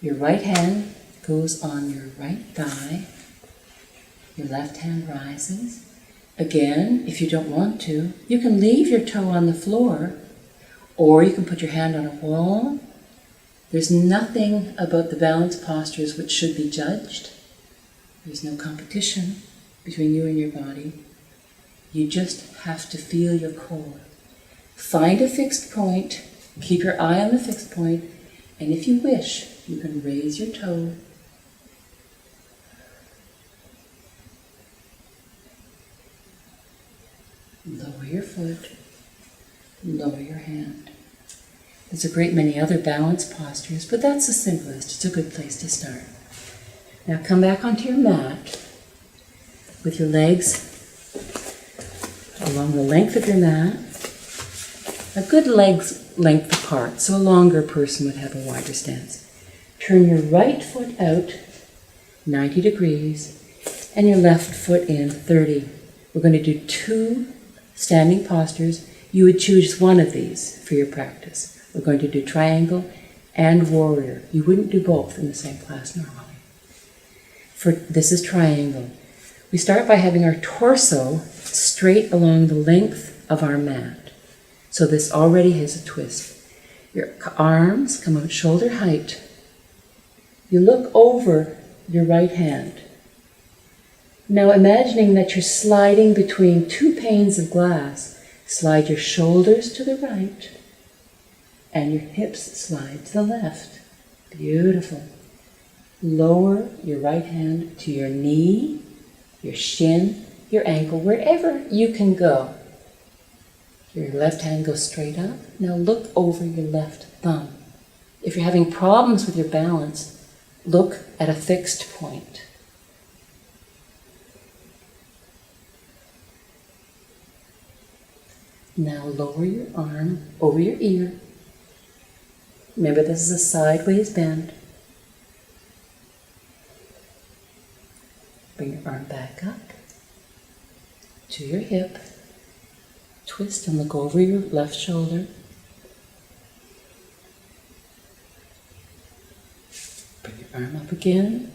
Your right hand goes on your right thigh. Your left hand rises. Again, if you don't want to, you can leave your toe on the floor, or you can put your hand on a wall. There's nothing about the balance postures which should be judged. There's no competition between you and your body. You just have to feel your core. Find a fixed point, keep your eye on the fixed point, and if you wish, you can raise your toe. Lower your foot, lower your hand. There's a great many other balance postures, but that's the simplest. It's a good place to start. Now come back onto your mat with your legs along the length of your mat, a good length apart, so a longer person would have a wider stance. Turn your right foot out 90 degrees and your left foot in 30. We're going to do 2 standing postures. You would choose one of these for your practice. We're going to do triangle and warrior. You wouldn't do both in the same class normally. This is triangle. We start by having our torso straight along the length of our mat. So this already has a twist. Your arms come out shoulder height. You look over your right hand. Now imagining that you're sliding between 2 panes of glass, slide your shoulders to the right and your hips slide to the left. Beautiful. Lower your right hand to your knee, your shin, your ankle, wherever you can go. Your left hand goes straight up. Now look over your left thumb. If you're having problems with your balance, look at a fixed point. Now lower your arm over your ear. Remember, this is a sideways bend. Bring your arm back up to your hip. Twist and look over your left shoulder. Bring your arm up again.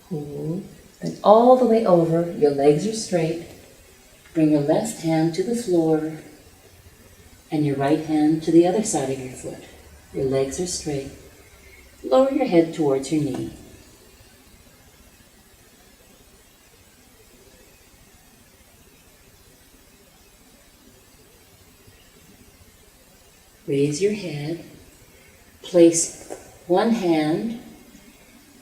Hold. Then all the way over, your legs are straight. Bring your left hand to the floor and your right hand to the other side of your foot. Your legs are straight. Lower your head towards your knee. Raise your head. Place one hand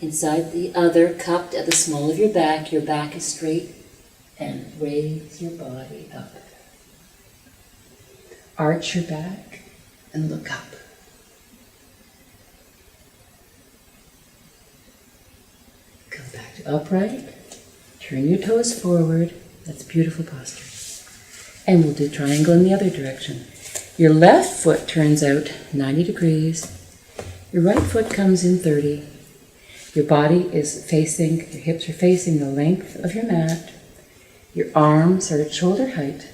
inside the other, cupped at the small of your back. Your back is straight. And raise your body up. Arch your back and look up. Come back to upright. Turn your toes forward. That's beautiful posture. And we'll do triangle in the other direction. Your left foot turns out 90 degrees. Your right foot comes in 30. Your body is facing, your hips are facing the length of your mat. Your arms are at shoulder height.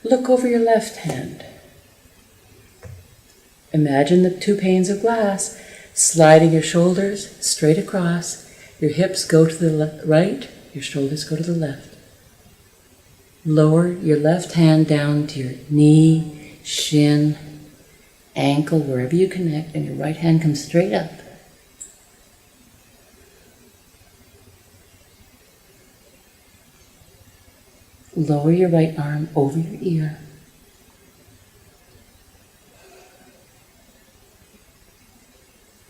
Look over your left hand. Imagine the 2 panes of glass, sliding your shoulders straight across. Your hips go to the right, your shoulders go to the left. Lower your left hand down to your knee, shin, ankle, wherever you connect, and your right hand comes straight up. Lower your right arm over your ear.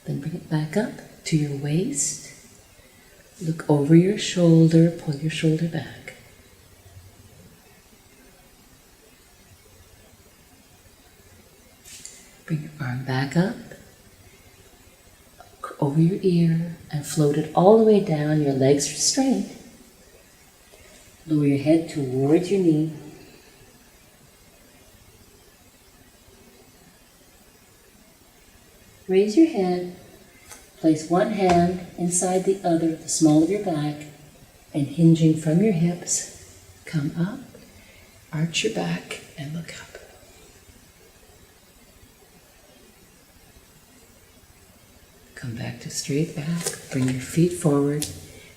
Then bring it back up to your waist. Look over your shoulder, pull your shoulder back. Bring your arm back up, over your ear and float it all the way down. Your legs are straight. Lower your head towards your knee. Raise your head. Place one hand inside the other, the small of your back, and hinging from your hips, come up, arch your back, and look up. Come back to straight back, bring your feet forward.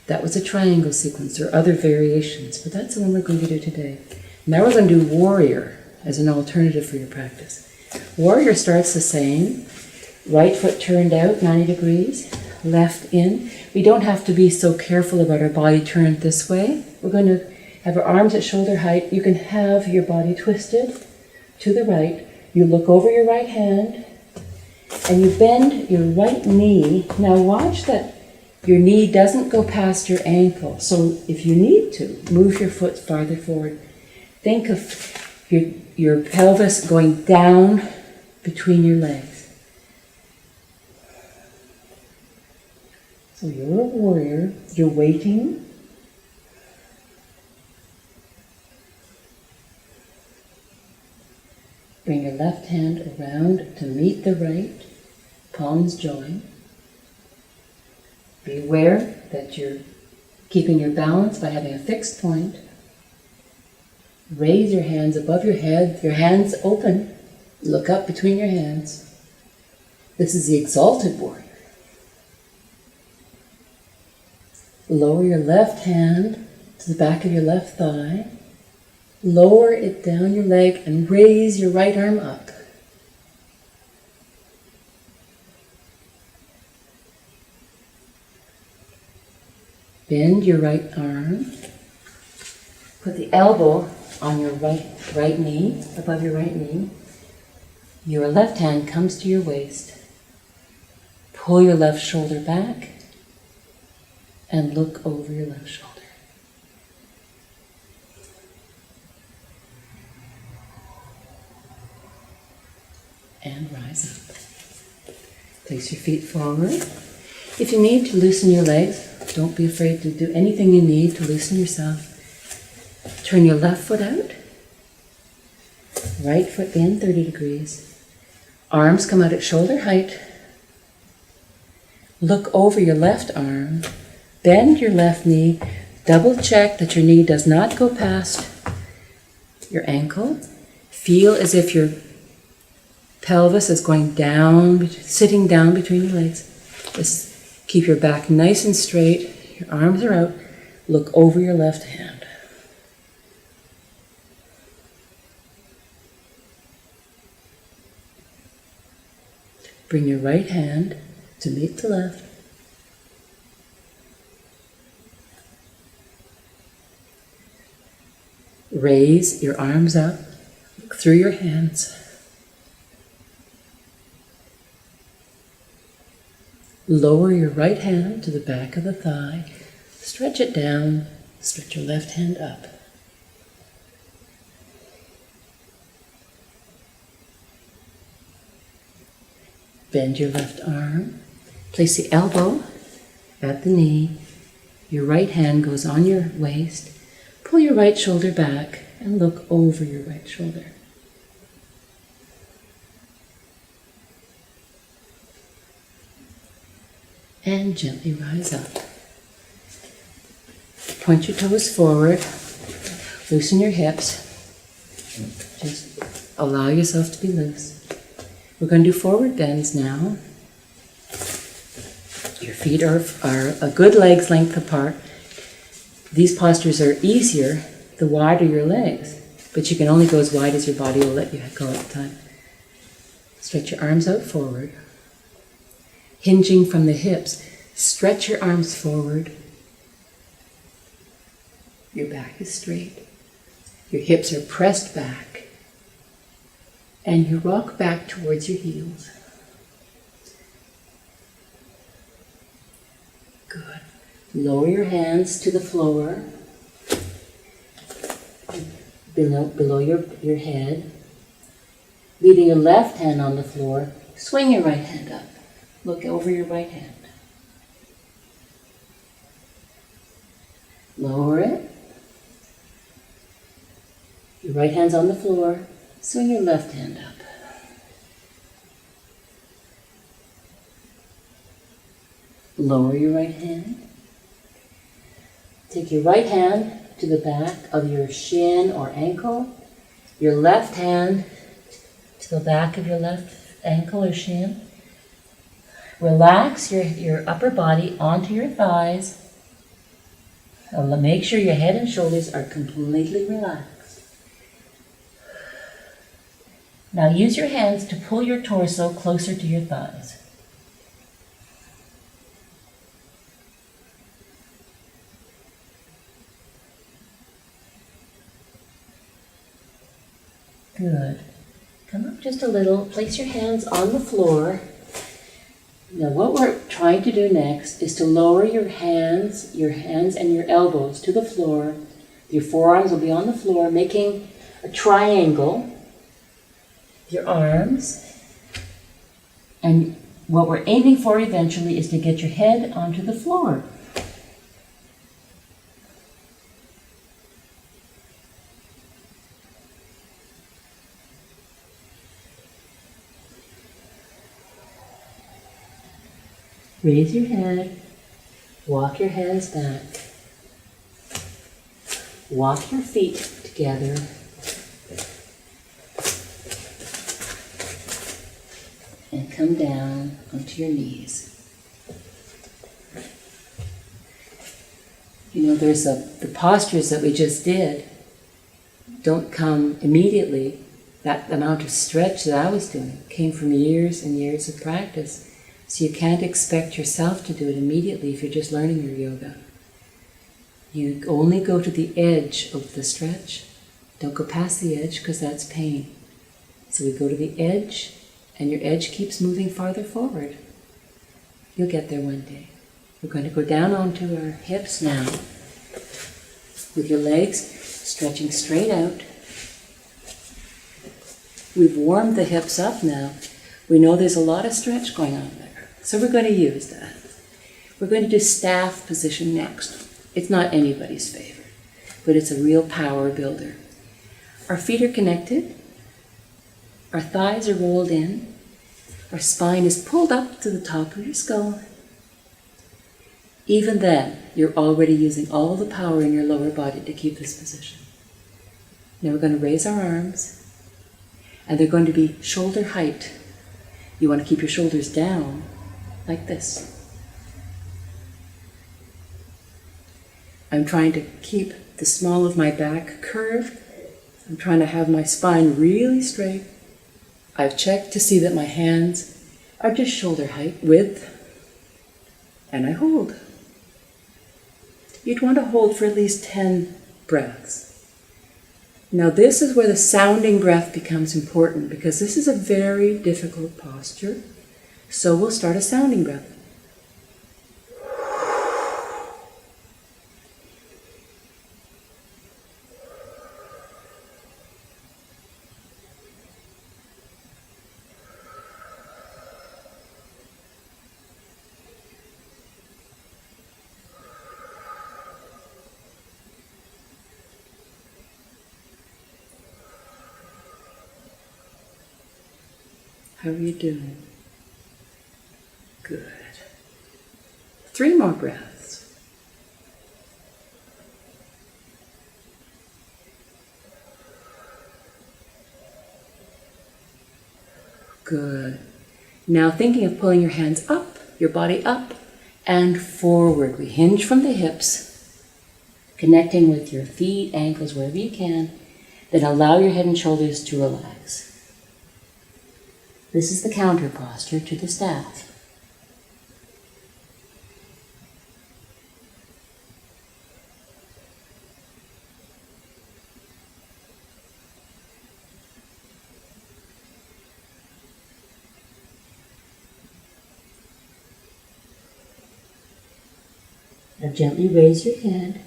That was a triangle sequence. There are other variations, but that's the one we're going to do today. Now we're going to do warrior as an alternative for your practice. Warrior starts the same. Right foot turned out 90 degrees, left in. We don't have to be so careful about our body turned this way. We're going to have our arms at shoulder height. You can have your body twisted to the right. You look over your right hand and you bend your right knee. Now watch that your knee doesn't go past your ankle. So if you need to, move your foot farther forward. Think of your pelvis going down between your legs. So you're a warrior, you're waiting. Bring your left hand around to meet the right, palms join. Be aware that you're keeping your balance by having a fixed point. Raise your hands above your head, your hands open. Look up between your hands. This is the exalted warrior. Lower your left hand to the back of your left thigh. Lower it down your leg and raise your right arm up. Bend your right arm. Put the elbow on your right knee, above your right knee. Your left hand comes to your waist. Pull your left shoulder back and look over your left shoulder. And rise up. Place your feet forward. If you need to loosen your legs, don't be afraid to do anything you need to loosen yourself. Turn your left foot out. Right foot in 30 degrees. Arms come out at shoulder height. Look over your left arm. Bend your left knee. Double check that your knee does not go past your ankle. Feel as if your pelvis is going down, sitting down between your legs. Just keep your back nice and straight. Your arms are out. Look over your left hand. Bring your right hand to meet the left. Raise your arms up, look through your hands. Lower your right hand to the back of the thigh, stretch it down, stretch your left hand up. Bend your left arm, place the elbow at the knee, your right hand goes on your waist. Pull your right shoulder back and look over your right shoulder. And gently rise up. Point your toes forward. Loosen your hips. Just allow yourself to be loose. We're going to do forward bends now. Your feet are a good leg's length apart. These postures are easier the wider your legs, but you can only go as wide as your body will let you go at the time. Stretch your arms out forward. Hinging from the hips, stretch your arms forward. Your back is straight. Your hips are pressed back. And you rock back towards your heels. Good. Lower your hands to the floor, below your head. Leaving your left hand on the floor, swing your right hand up. Look over your right hand. Lower it. Your right hand's on the floor. Swing your left hand up. Lower your right hand. Take your right hand to the back of your shin or ankle. Your left hand to the back of your left ankle or shin. Relax your upper body onto your thighs. Make sure your head and shoulders are completely relaxed. Now use your hands to pull your torso closer to your thighs. Good. Come up just a little. Place your hands on the floor. Now what we're trying to do next is to lower your hands and your elbows to the floor. Your forearms will be on the floor, making a triangle. Your arms. And what we're aiming for eventually is to get your head onto the floor. Raise your head, walk your hands back, walk your feet together, and come down onto your knees. You know, the postures that we just did don't come immediately. That amount of stretch that I was doing came from years and years of practice. So you can't expect yourself to do it immediately if you're just learning your yoga. You only go to the edge of the stretch. Don't go past the edge because that's pain. So we go to the edge and your edge keeps moving farther forward. You'll get there one day. We're going to go down onto our hips now with your legs stretching straight out. We've warmed the hips up now. We know there's a lot of stretch going on there. So we're going to use that. We're going to do staff position next. It's not anybody's favorite, but it's a real power builder. Our feet are connected. Our thighs are rolled in. Our spine is pulled up to the top of your skull. Even then, you're already using all the power in your lower body to keep this position. Now we're going to raise our arms, and they're going to be shoulder height. You want to keep your shoulders down, like this. I'm trying to keep the small of my back curved. I'm trying to have my spine really straight. I've checked to see that my hands are just shoulder height width, and I hold. You'd want to hold for at least 10 breaths. Now this is where the sounding breath becomes important because this is a very difficult posture. So we'll start a sounding breath. How are you doing? Good. 3 more breaths. Good. Now thinking of pulling your hands up, your body up, and forward. We hinge from the hips, connecting with your feet, ankles, wherever you can. Then allow your head and shoulders to relax. This is the counter posture to the staff. Now gently raise your head.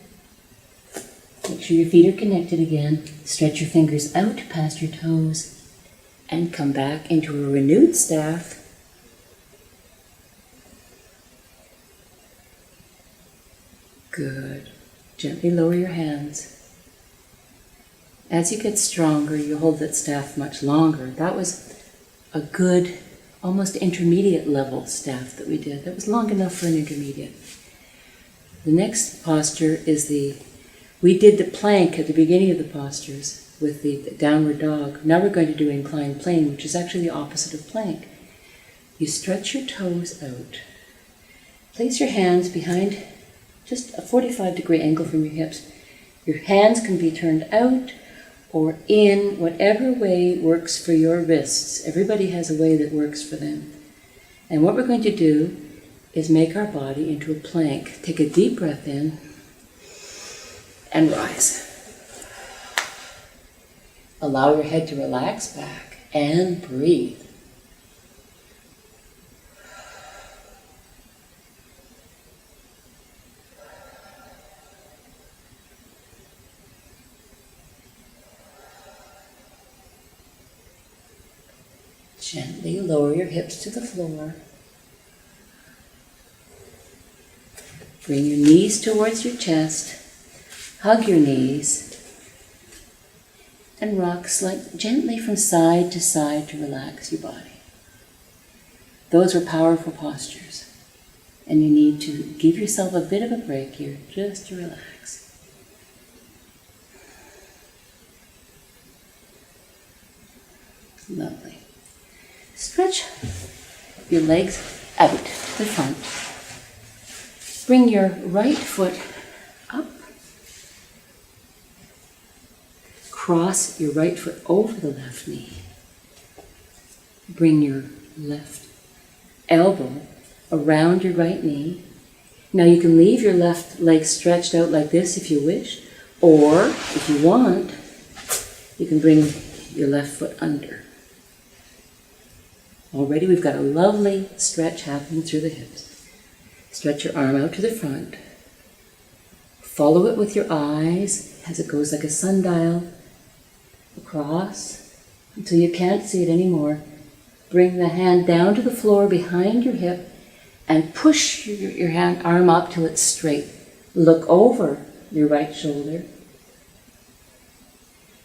Make sure your feet are connected again. Stretch your fingers out past your toes and come back into a renewed staff. Good. Gently lower your hands. As you get stronger, you hold that staff much longer. That was a good, almost intermediate level staff that we did. That was long enough for an intermediate. The next posture is we did the plank at the beginning of the postures with the downward dog. Now we're going to do inclined plane, which is actually the opposite of plank. You stretch your toes out. Place your hands behind just a 45-degree angle from your hips. Your hands can be turned out or in, whatever way works for your wrists. Everybody has a way that works for them. And what we're going to do is make our body into a plank. Take a deep breath in and rise. Allow your head to relax back and breathe. Gently lower your hips to the floor. Bring your knees towards your chest. Hug your knees. And rock gently from side to relax your body. Those are powerful postures. And you need to give yourself a bit of a break here just to relax. Lovely. Stretch your legs out to the front. Bring your right foot up. Cross your right foot over the left knee. Bring your left elbow around your right knee. Now you can leave your left leg stretched out like this if you wish, or if you want, you can bring your left foot under. Already we've got a lovely stretch happening through the hips. Stretch your arm out to the front. Follow it with your eyes as it goes like a sundial across until you can't see it anymore. Bring the hand down to the floor behind your hip and push your arm up till it's straight. Look over your right shoulder.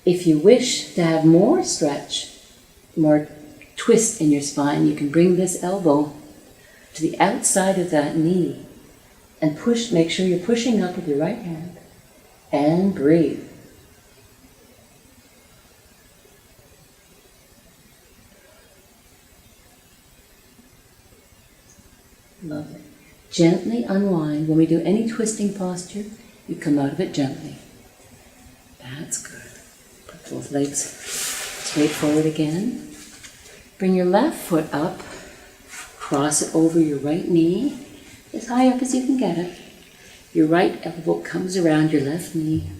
If you wish to have more stretch, more twist in your spine, you can bring this elbow to the outside of that knee and push. Make sure you're pushing up with your right hand and breathe. Lovely. Gently unwind. When we do any twisting posture, you come out of it gently. That's good. Put both legs straight forward again. Bring your left foot up. Cross it over your right knee, as high up as you can get it. Your right elbow comes around your left knee.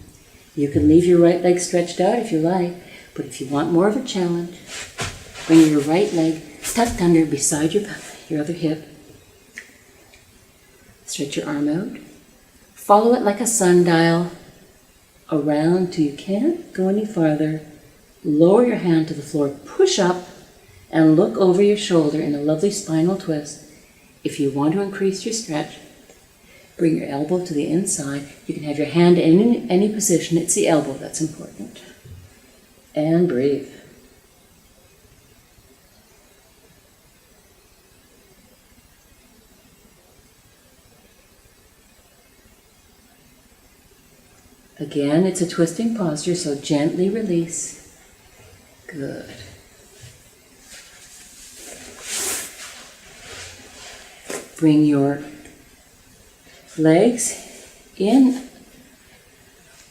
You can leave your right leg stretched out if you like, but if you want more of a challenge, bring your right leg tucked under beside your other hip. Stretch your arm out. Follow it like a sundial around till you can't go any farther. Lower your hand to the floor, push up, and look over your shoulder in a lovely spinal twist. If you want to increase your stretch, bring your elbow to the inside. You can have your hand in any position. It's the elbow that's important. And breathe. Again, it's a twisting posture, so gently release. Good. Bring your legs in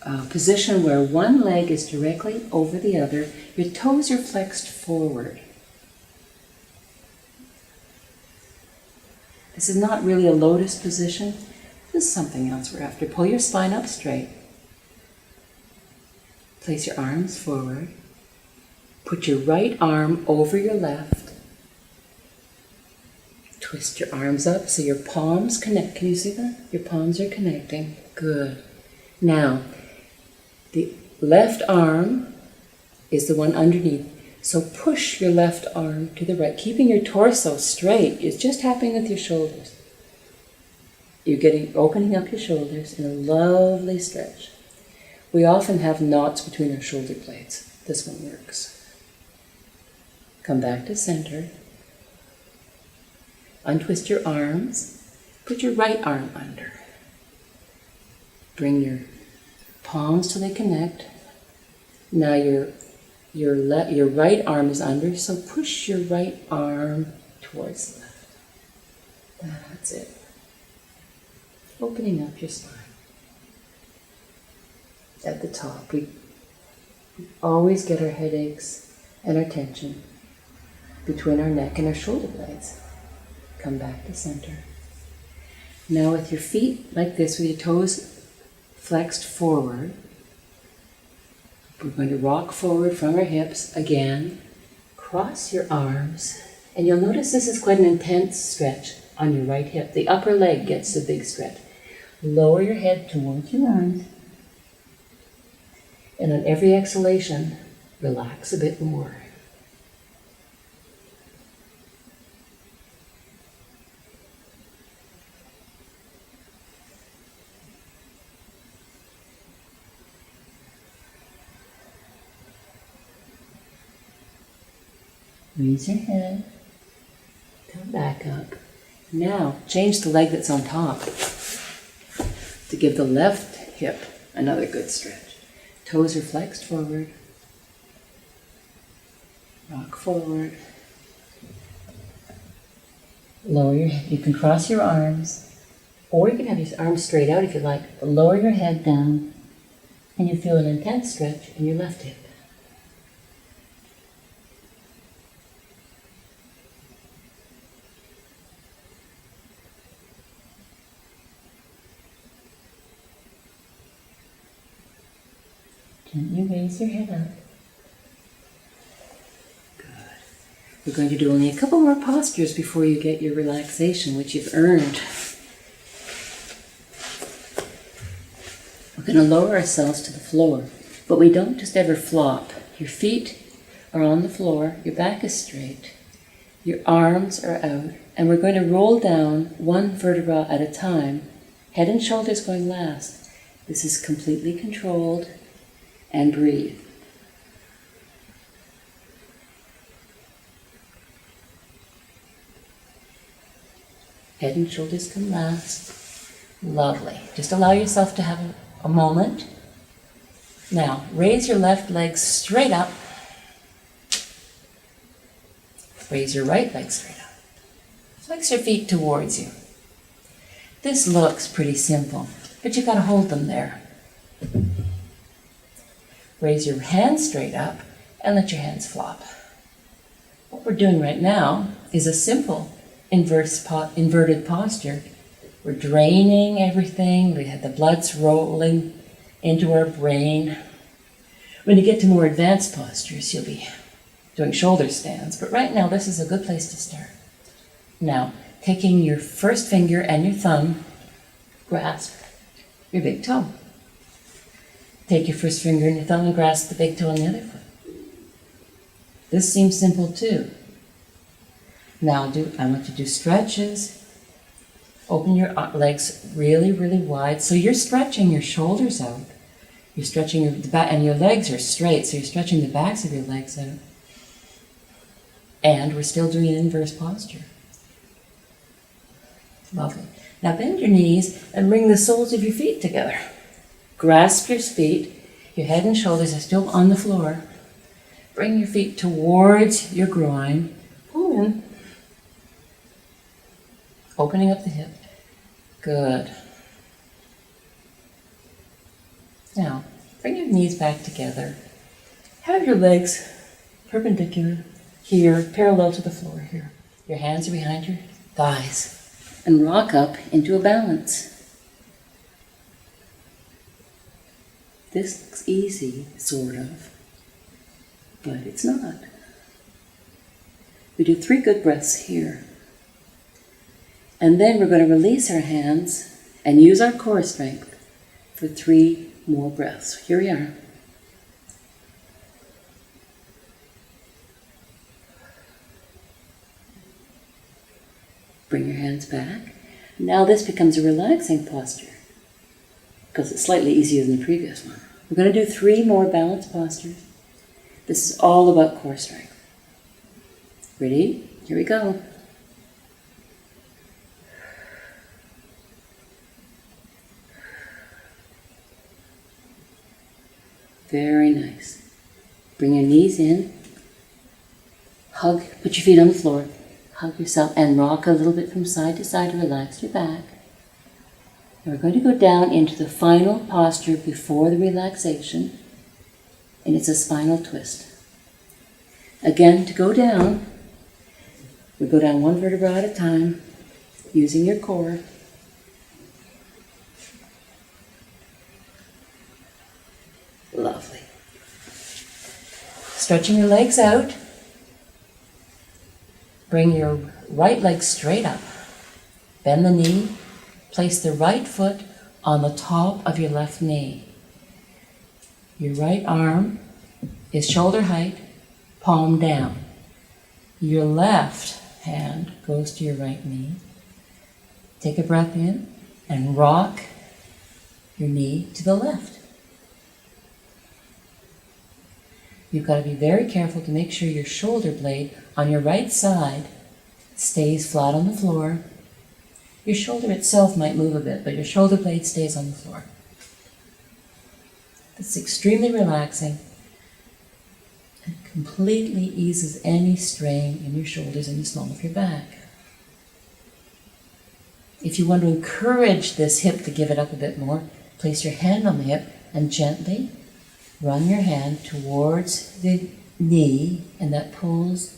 a position where one leg is directly over the other. Your toes are flexed forward. This is not really a lotus position. This is something else we're after. Pull your spine up straight. Place your arms forward. Put your right arm over your left. Twist your arms up so your palms connect. Can you see that? Your palms are connecting. Good. Now, the left arm is the one underneath. So push your left arm to the right, keeping your torso straight. It's just happening with your shoulders. You're opening up your shoulders in a lovely stretch. We often have knots between our shoulder blades. This one works. Come back to center. Untwist your arms. Put your right arm under. Bring your palms till they connect. Now your right arm is under, so push your right arm towards the left. That's it. Opening up your spine. At the top, we always get our headaches and our tension between our neck and our shoulder blades. Come back to center. Now with your feet like this, with your toes flexed forward, we're going to rock forward from our hips again. Cross your arms, and you'll notice this is quite an intense stretch on your right hip. The upper leg gets the big stretch. Lower your head towards your arms, and on every exhalation, relax a bit more. Raise your head, come back up. Now, change the leg that's on top to give the left hip another good stretch. Toes are flexed forward. Rock forward. Lower your head. You can cross your arms, or you can have your arms straight out if you like. Lower your head down, and you feel an intense stretch in your left hip. Gently raise your head up. Good. We're going to do only a couple more postures before you get your relaxation, which you've earned. We're going to lower ourselves to the floor, but we don't just ever flop. Your feet are on the floor, your back is straight, your arms are out, and we're going to roll down one vertebra at a time, head and shoulders going last. This is completely controlled. And breathe. Head and shoulders come last. Lovely. Just allow yourself to have a moment. Now, raise your left leg straight up. Raise your right leg straight up. Flex your feet towards you. This looks pretty simple, but you've got to hold them there. Raise your hands straight up and let your hands flop. What we're doing right now is a simple inverted posture. We're draining everything. We have the blood's rolling into our brain. When you get to more advanced postures, you'll be doing shoulder stands. But right now, this is a good place to start. Now, taking your first finger and your thumb, grasp your big toe. Take your first finger and your thumb and grasp the big toe on the other foot. This seems simple too. Now I want you to do stretches. Open your legs really, really wide. So you're stretching your shoulders out. You're stretching the back, and your legs are straight, so you're stretching the backs of your legs out. And we're still doing an inverse posture. Lovely. Now bend your knees and bring the soles of your feet together. Grasp your feet. Your head and shoulders are still on the floor. Bring your feet towards your groin. Pull in. Opening up the hip. Good. Now, bring your knees back together. Have your legs perpendicular here, parallel to the floor here. Your hands are behind your thighs. And rock up into a balance. This looks easy, sort of, but it's not. We do 3 good breaths here. And then we're going to release our hands and use our core strength for 3 more breaths. Here we are. Bring your hands back. Now this becomes a relaxing posture because it's slightly easier than the previous one. We're going to do 3 more balance postures. This is all about core strength. Ready? Here we go. Very nice. Bring your knees in. Hug, put your feet on the floor. Hug yourself and rock a little bit from side to side to relax your back. And we're going to go down into the final posture before the relaxation, and it's a spinal twist. Again, to go down, we go down 1 vertebra at a time, using your core. Lovely. Stretching your legs out. Bring your right leg straight up. Bend the knee. Place the right foot on the top of your left knee. Your right arm is shoulder height, palm down. Your left hand goes to your right knee. Take a breath in and rock your knee to the left. You've got to be very careful to make sure your shoulder blade on your right side stays flat on the floor. Your shoulder itself might move a bit, but your shoulder blade stays on the floor. It's extremely relaxing and completely eases any strain in your shoulders and the small of your back. If you want to encourage this hip to give it up a bit more, place your hand on the hip and gently run your hand towards the knee, and that pulls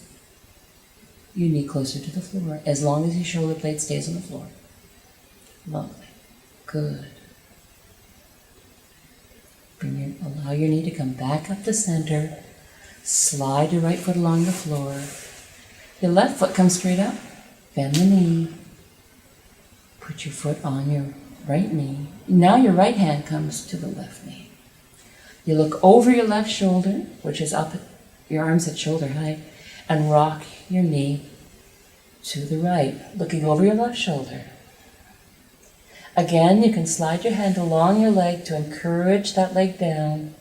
your knee closer to the floor, as long as your shoulder blade stays on the floor. Lovely. Good. Allow your knee to come back up to center. Slide your right foot along the floor. Your left foot comes straight up. Bend the knee. Put your foot on your right knee. Now your right hand comes to the left knee. You look over your left shoulder, which is up, your arms at shoulder height, and rock your knee to the right, looking over your left shoulder. Again, you can slide your hand along your leg to encourage that leg down.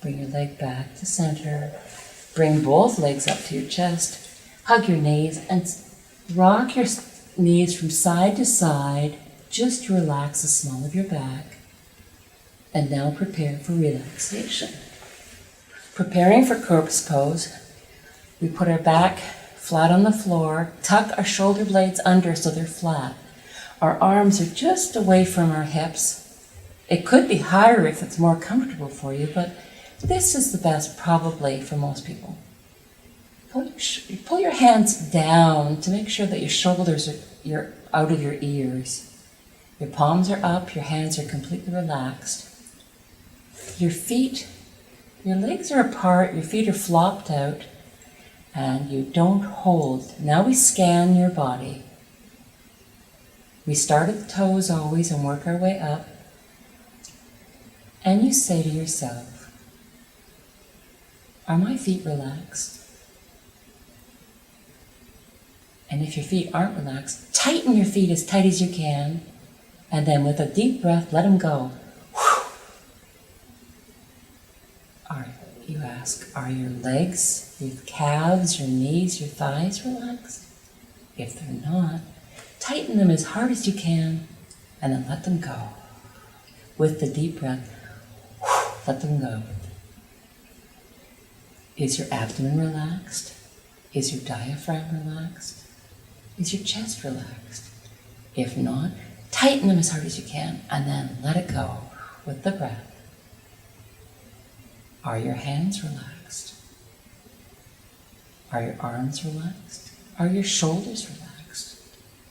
Bring your leg back to center. Bring both legs up to your chest. Hug your knees and rock your knees from side to side just to relax the small of your back. And now prepare for relaxation. Preparing for corpse pose, we put our back flat on the floor, tuck our shoulder blades under so they're flat. Our arms are just away from our hips. It could be higher if it's more comfortable for you, but this is the best probably for most people. Pull your hands down to make sure that your shoulders are out of your ears. Your palms are up, your hands are completely relaxed. Your legs are apart, your feet are flopped out, and you don't hold. Now we scan your body. We start at the toes always and work our way up. And you say to yourself, are my feet relaxed? And if your feet aren't relaxed, tighten your feet as tight as you can, and then with a deep breath, let them go. You ask, are your legs, your calves, your knees, your thighs relaxed? If they're not, tighten them as hard as you can, and then let them go. With the deep breath, let them go. Is your abdomen relaxed? Is your diaphragm relaxed? Is your chest relaxed? If not, tighten them as hard as you can, and then let it go with the breath. Are your hands relaxed? Are your arms relaxed? Are your shoulders relaxed?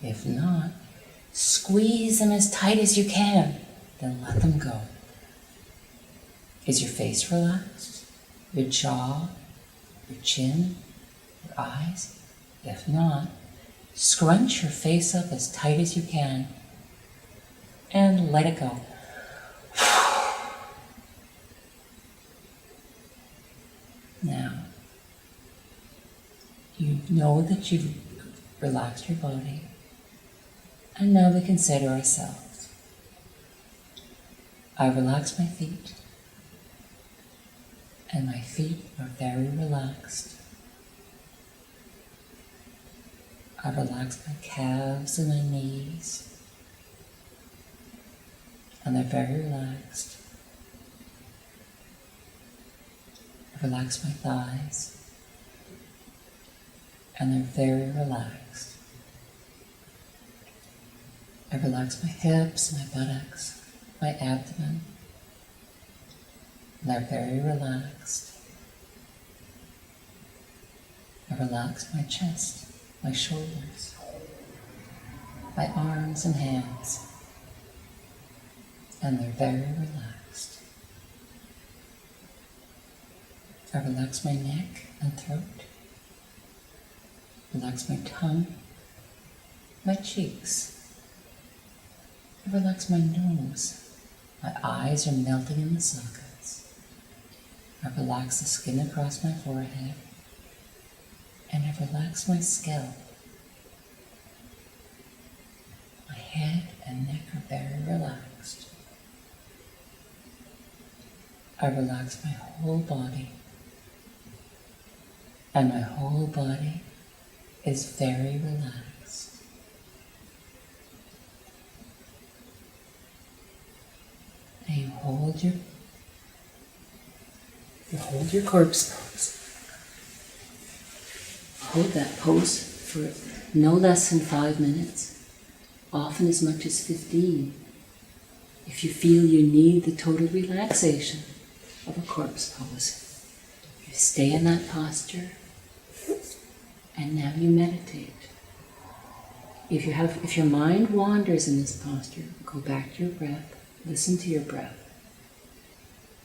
If not, squeeze them as tight as you can, then let them go. Is your face relaxed? Your jaw? Your chin? Your eyes? If not, scrunch your face up as tight as you can and let it go. know that you've relaxed your body. And now we can say to ourselves, I relax my feet, and my feet are very relaxed. I relax my calves and my knees, and they're very relaxed. I relax my thighs, and they're very relaxed. I relax my hips, my buttocks, my abdomen, and they're very relaxed. I relax my chest, my shoulders, my arms and hands, and they're very relaxed. I relax my neck and throat, relax my tongue, my cheeks. I relax my nose. My eyes are melting in the sockets. I relax the skin across my forehead, and I relax my scalp. My head and neck are very relaxed. I relax my whole body, and my whole body is very relaxed. Now you hold your corpse pose. Hold that pose for no less than 5 minutes, often as much as 15, if you feel you need the total relaxation of a corpse pose. You stay in that posture, and now you meditate. If your mind wanders in this posture, go back to your breath. Listen to your breath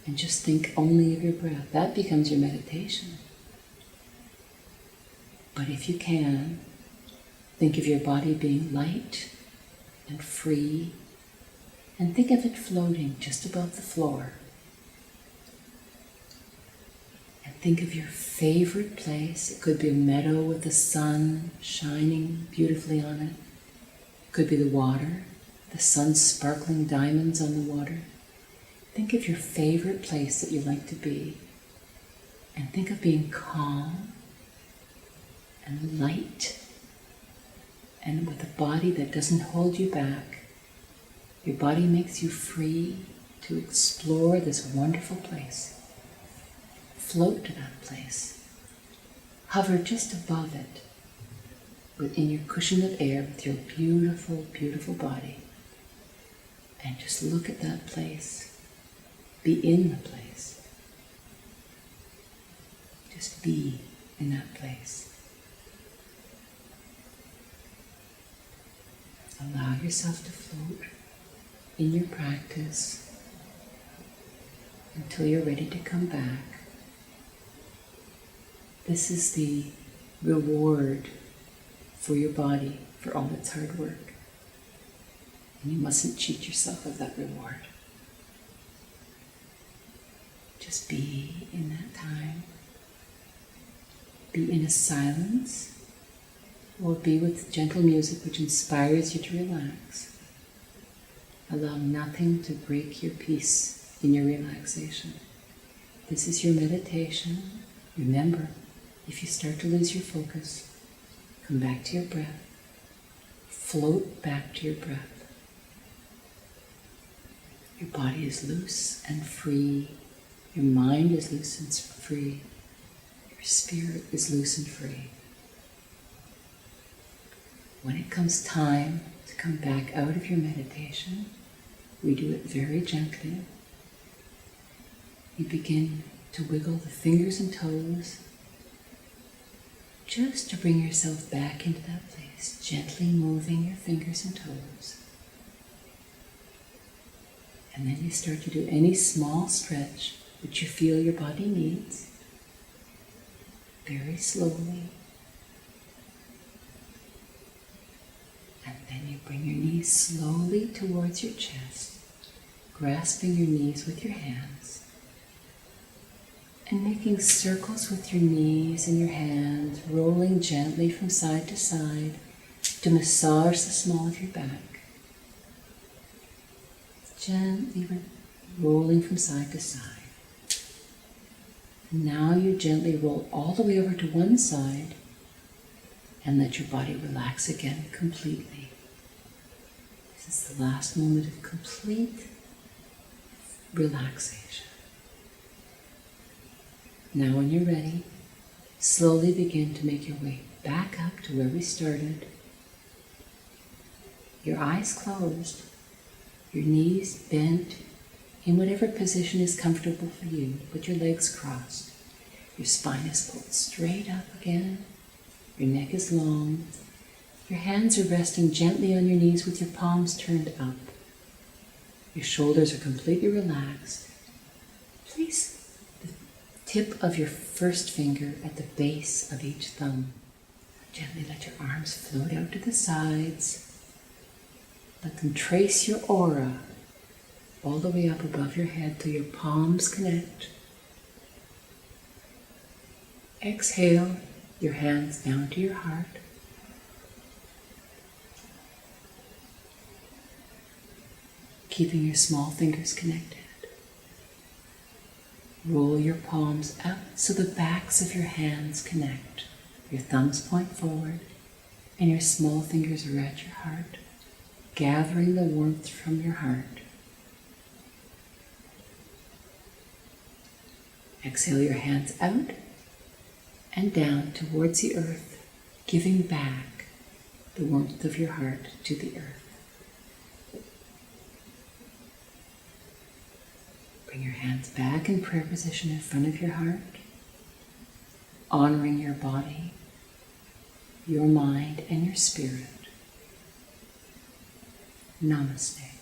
and just think only of your breath. That becomes your meditation. But if you can, think of your body being light and free, and think of it floating just above the floor. And think of your favorite place. It could be a meadow with the sun shining beautifully on it. It could be the water. The sun sparkling diamonds on the water. Think of your favorite place that you like to be, and think of being calm and light, and with a body that doesn't hold you back. Your body makes you free to explore this wonderful place. Float to that place. Hover just above it, within your cushion of air with your beautiful, beautiful body. And just look at that place. Be in the place. Just be in that place. Allow yourself to float in your practice until you're ready to come back. This is the reward for your body for all its hard work. And you mustn't cheat yourself of that reward. Just be in that time. Be in a silence, or be with gentle music which inspires you to relax. Allow nothing to break your peace in your relaxation. This is your meditation. Remember, if you start to lose your focus, come back to your breath. Float back to your breath. Your body is loose and free. Your mind is loose and free. Your spirit is loose and free. When it comes time to come back out of your meditation, we do it very gently. You begin to wiggle the fingers and toes just to bring yourself back into that place, gently moving your fingers and toes. And then you start to do any small stretch which you feel your body needs, very slowly. And then you bring your knees slowly towards your chest, grasping your knees with your hands. And making circles with your knees and your hands, rolling gently from side to side to massage the small of your back. Gently rolling from side to side. And now you gently roll all the way over to one side and let your body relax again completely. This is the last moment of complete relaxation. Now when you're ready, slowly begin to make your way back up to where we started. Your eyes closed, your knees bent in whatever position is comfortable for you, but your legs crossed. Your spine is pulled straight up again. Your neck is long. Your hands are resting gently on your knees with your palms turned up. Your shoulders are completely relaxed. Place the tip of your first finger at the base of each thumb. Gently let your arms float out to the sides. Let them trace your aura all the way up above your head till your palms connect. Exhale your hands down to your heart. Keeping your small fingers connected. Roll your palms out so the backs of your hands connect. Your thumbs point forward and your small fingers are at your heart, gathering the warmth from your heart. Exhale your hands out and down towards the earth, giving back the warmth of your heart to the earth. Bring your hands back in prayer position in front of your heart, honoring your body, your mind, and your spirit. Namaste.